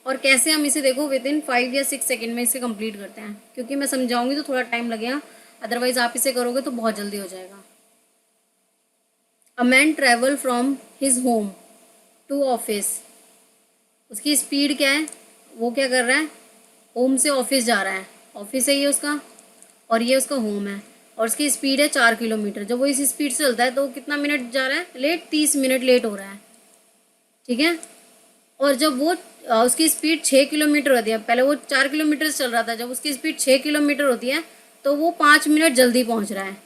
और कैसे हम इसे देखो विद इन 5 या 6 सेकेंड में इसे कंप्लीट करते हैं। क्योंकि मैं समझाऊंगी तो थोड़ा टाइम लगेगा, अदरवाइज आप इसे करोगे तो बहुत जल्दी हो जाएगा। A man travel from his home to office. उसकी स्पीड क्या है, वो क्या कर रहा है, होम से ऑफिस जा रहा है। ऑफिस है ये उसका और ये उसका होम है और उसकी स्पीड है 4 किलोमीटर। जब वो इस स्पीड से चलता है तो कितना मिनट जा रहा है लेट, 30 मिनट लेट हो रहा है। ठीक है, और जब वो उसकी स्पीड 6 किलोमीटर होती है, पहले वो 4 किलोमीटर से चल रहा था, जब उसकी स्पीड 6 किलोमीटर होती है तो वो 5 मिनट जल्दी पहुंच रहा है।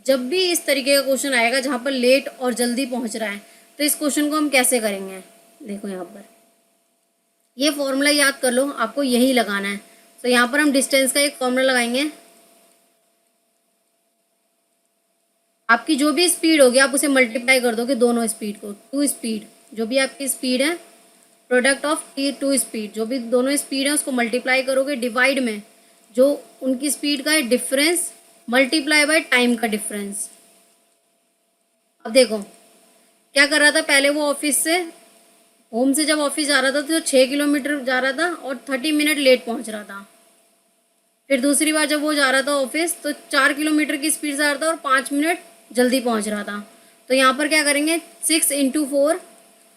जब भी इस तरीके का क्वेश्चन आएगा जहाँ पर लेट और जल्दी पहुंच रहा है तो इस क्वेश्चन को हम कैसे करेंगे। देखो यहाँ पर ये फॉर्मूला याद कर लो, आपको यही लगाना है। तो यहाँ पर हम डिस्टेंस का एक फॉर्मूला लगाएंगे। आपकी जो भी स्पीड होगी आप उसे मल्टीप्लाई कर दोगे दोनों स्पीड को, टू स्पीड, जो भी आपकी स्पीड है, प्रोडक्ट ऑफ टू स्पीड, जो भी दोनों स्पीड है उसको मल्टीप्लाई करोगे डिवाइड में जो उनकी स्पीड का है डिफरेंस, मल्टीप्लाई बाय टाइम का डिफरेंस। अब देखो क्या कर रहा था, पहले वो ऑफिस से, होम से जब ऑफिस जा रहा था तो 6 किलोमीटर जा रहा था और 30 मिनट लेट पहुंच रहा था। फिर दूसरी बार जब वो जा रहा था ऑफिस तो 4 किलोमीटर की स्पीड से आ रहा था और 5 मिनट जल्दी पहुंच रहा था। तो यहाँ पर क्या करेंगे 6 × 4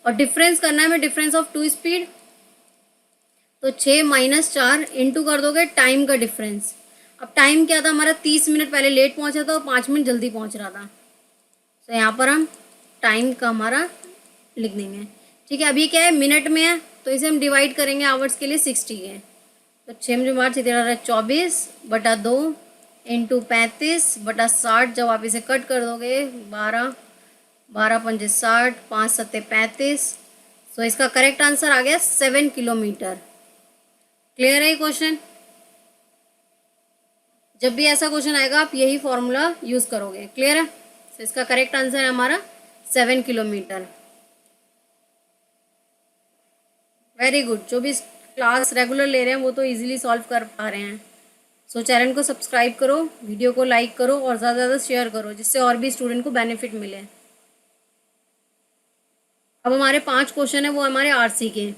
और डिफरेंस करना है हमें, डिफरेंस ऑफ टू स्पीड। तो 6 - 4 इंटू कर दोगे टाइम का डिफरेंस। अब टाइम क्या था हमारा, 30 मिनट पहले लेट पहुंचा था और 5 मिनट जल्दी पहुंच रहा था। तो यहाँ पर हम टाइम का हमारा लिख देंगे। ठीक है, अभी क्या है मिनट में है तो इसे हम डिवाइड करेंगे आवर्स के लिए 60 है। तो 6 में 5 24/2 इंटू 35/60। जब आप इसे कट कर दोगे 12 12 × 5 = 60, 5 × 7 = 35। सो इसका करेक्ट आंसर आ गया 7 किलोमीटर। क्लियर है ये क्वेश्चन। जब भी ऐसा क्वेश्चन आएगा आप यही फॉर्मूला यूज करोगे। क्लियर है, तो इसका करेक्ट आंसर है हमारा 7 किलोमीटर। वेरी गुड, जो भी क्लास रेगुलर ले रहे हैं वो तो इजीली सॉल्व कर पा रहे हैं। सो चैनल को सब्सक्राइब करो, वीडियो को लाइक करो और ज़्यादा से ज़्यादा शेयर करो जिससे और भी स्टूडेंट को बेनिफिट मिले। अब हमारे 5 क्वेश्चन है वो हमारे आरसी के।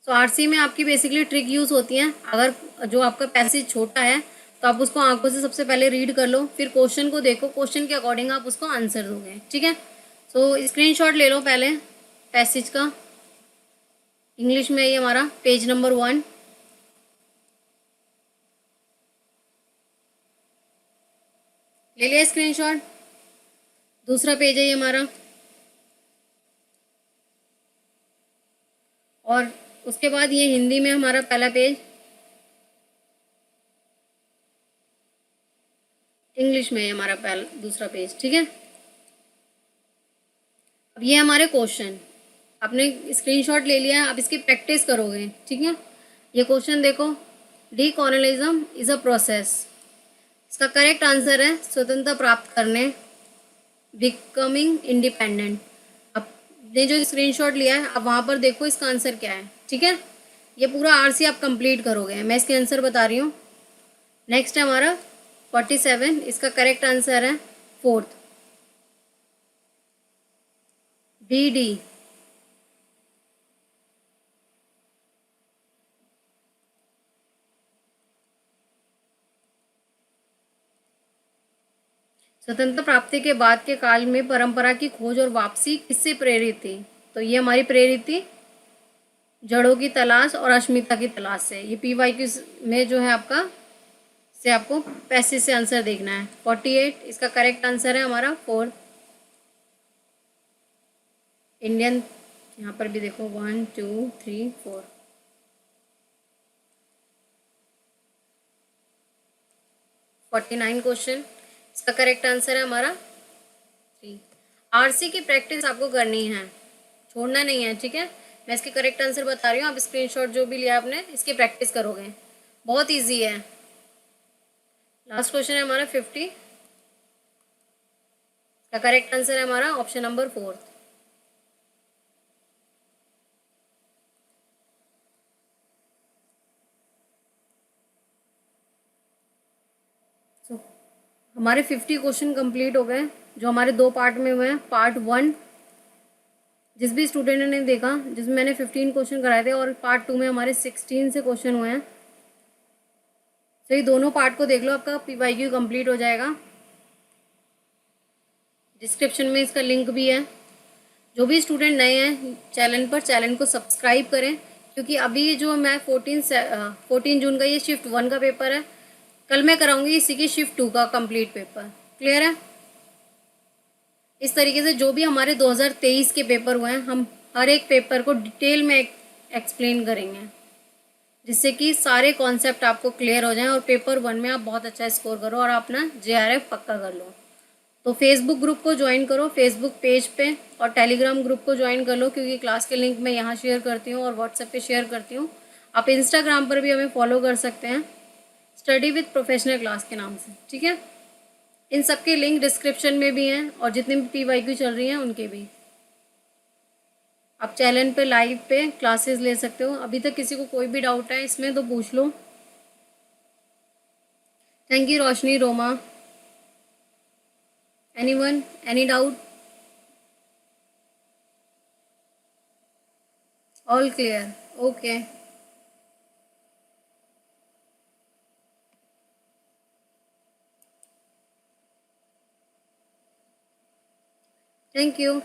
सो आरसी में आपकी बेसिकली ट्रिक यूज़ होती है। अगर जो आपका पैसेज छोटा है तो आप उसको आंखों से सबसे पहले रीड कर लो, फिर क्वेश्चन को देखो, क्वेश्चन के अकॉर्डिंग आप उसको आंसर दोगे। ठीक है, सो स्क्रीनशॉट ले लो पहले पैसेज का। इंग्लिश में ये हमारा पेज नंबर 1। ले लिया स्क्रीनशॉट। दूसरा पेज है ये हमारा, और उसके बाद ये हिंदी में हमारा पहला पेज, इंग्लिश में हमारा पहला दूसरा पेज। ठीक है, अब ये हमारे क्वेश्चन, आपने स्क्रीनशॉट ले लिया है, आप इसकी प्रैक्टिस करोगे। ठीक है, ये क्वेश्चन देखो, डीकोलोनिज्म इज अ प्रोसेस, इसका करेक्ट आंसर है स्वतंत्रता प्राप्त करने, बिकमिंग इंडिपेंडेंट। आपने जो स्क्रीनशॉट लिया है आप वहाँ पर देखो इसका आंसर क्या है। ठीक है, ये पूरा आरसी आप कंप्लीट करोगे, मैं इसके आंसर बता रही हूँ। नेक्स्ट है हमारा 47, इसका करेक्ट आंसर है फोर्थ, बी डी। स्वतंत्रता प्राप्ति के बाद के काल में परंपरा की खोज और वापसी किससे प्रेरित थी? तो ये हमारी प्रेरित थी जड़ों की तलाश और अस्मिता की तलाश से। ये PYQ में जो है आपका, से आपको पैसे से आंसर देखना है। 48, इसका करेक्ट आंसर है हमारा फोर्थ, इंडियन। यहाँ पर भी देखो 1 2 3 4। 49 क्वेश्चन, इसका करेक्ट आंसर है हमारा 3। आरसी की प्रैक्टिस आपको करनी है, छोड़ना नहीं है। ठीक है, मैं इसके करेक्ट आंसर बता रही हूँ, आप स्क्रीनशॉट जो भी लिया आपने इसकी प्रैक्टिस करोगे, बहुत इजी है। लास्ट क्वेश्चन है हमारा 50, इसका करेक्ट आंसर है हमारा ऑप्शन नंबर 4। हमारे 50 क्वेश्चन कंप्लीट हो गए, जो हमारे 2 पार्ट में हुए हैं। पार्ट 1 जिस भी स्टूडेंट ने देखा, जिसमें मैंने 15 क्वेश्चन कराए थे, और पार्ट 2 में हमारे 16 से क्वेश्चन हुए हैं। तो ये दोनों पार्ट को देख लो, आपका PYQ कंप्लीट हो जाएगा। डिस्क्रिप्शन में इसका लिंक भी है। जो भी स्टूडेंट नए हैं चैनल पर, चैनल को सब्सक्राइब करें, क्योंकि अभी जो मैं 14 जून का ये शिफ्ट 1 का पेपर है, कल मैं कराऊंगी इसी की शिफ्ट 2 का कंप्लीट पेपर। क्लियर है? इस तरीके से जो भी हमारे 2023 के पेपर हुए हैं, हम हर एक पेपर को डिटेल में एक्सप्लेन करेंगे, जिससे कि सारे कॉन्सेप्ट आपको क्लियर हो जाएं और पेपर 1 में आप बहुत अच्छा स्कोर करो और अपना JRF पक्का कर लो। तो फेसबुक ग्रुप को ज्वाइन करो, फेसबुक पेज पे, और टेलीग्राम ग्रुप को ज्वाइन कर लो, क्योंकि क्लास के लिंक मैं यहाँ शेयर करती हूँ और व्हाट्सएप पे शेयर करती हूँ। आप इंस्टाग्राम पर भी हमें फॉलो कर सकते हैं, स्टडी विद प्रोफेशनल क्लास के नाम से। ठीक है, इन सब के लिंक डिस्क्रिप्शन में भी हैं, और जितने भी PYQ चल रही हैं उनके भी। आप चैनल पे लाइव पे क्लासेस ले सकते हो। अभी तक किसी को कोई भी डाउट है इसमें तो पूछ लो। Thank you Roshni, Roma. Anyone, any doubt? All clear? Okay, thank you.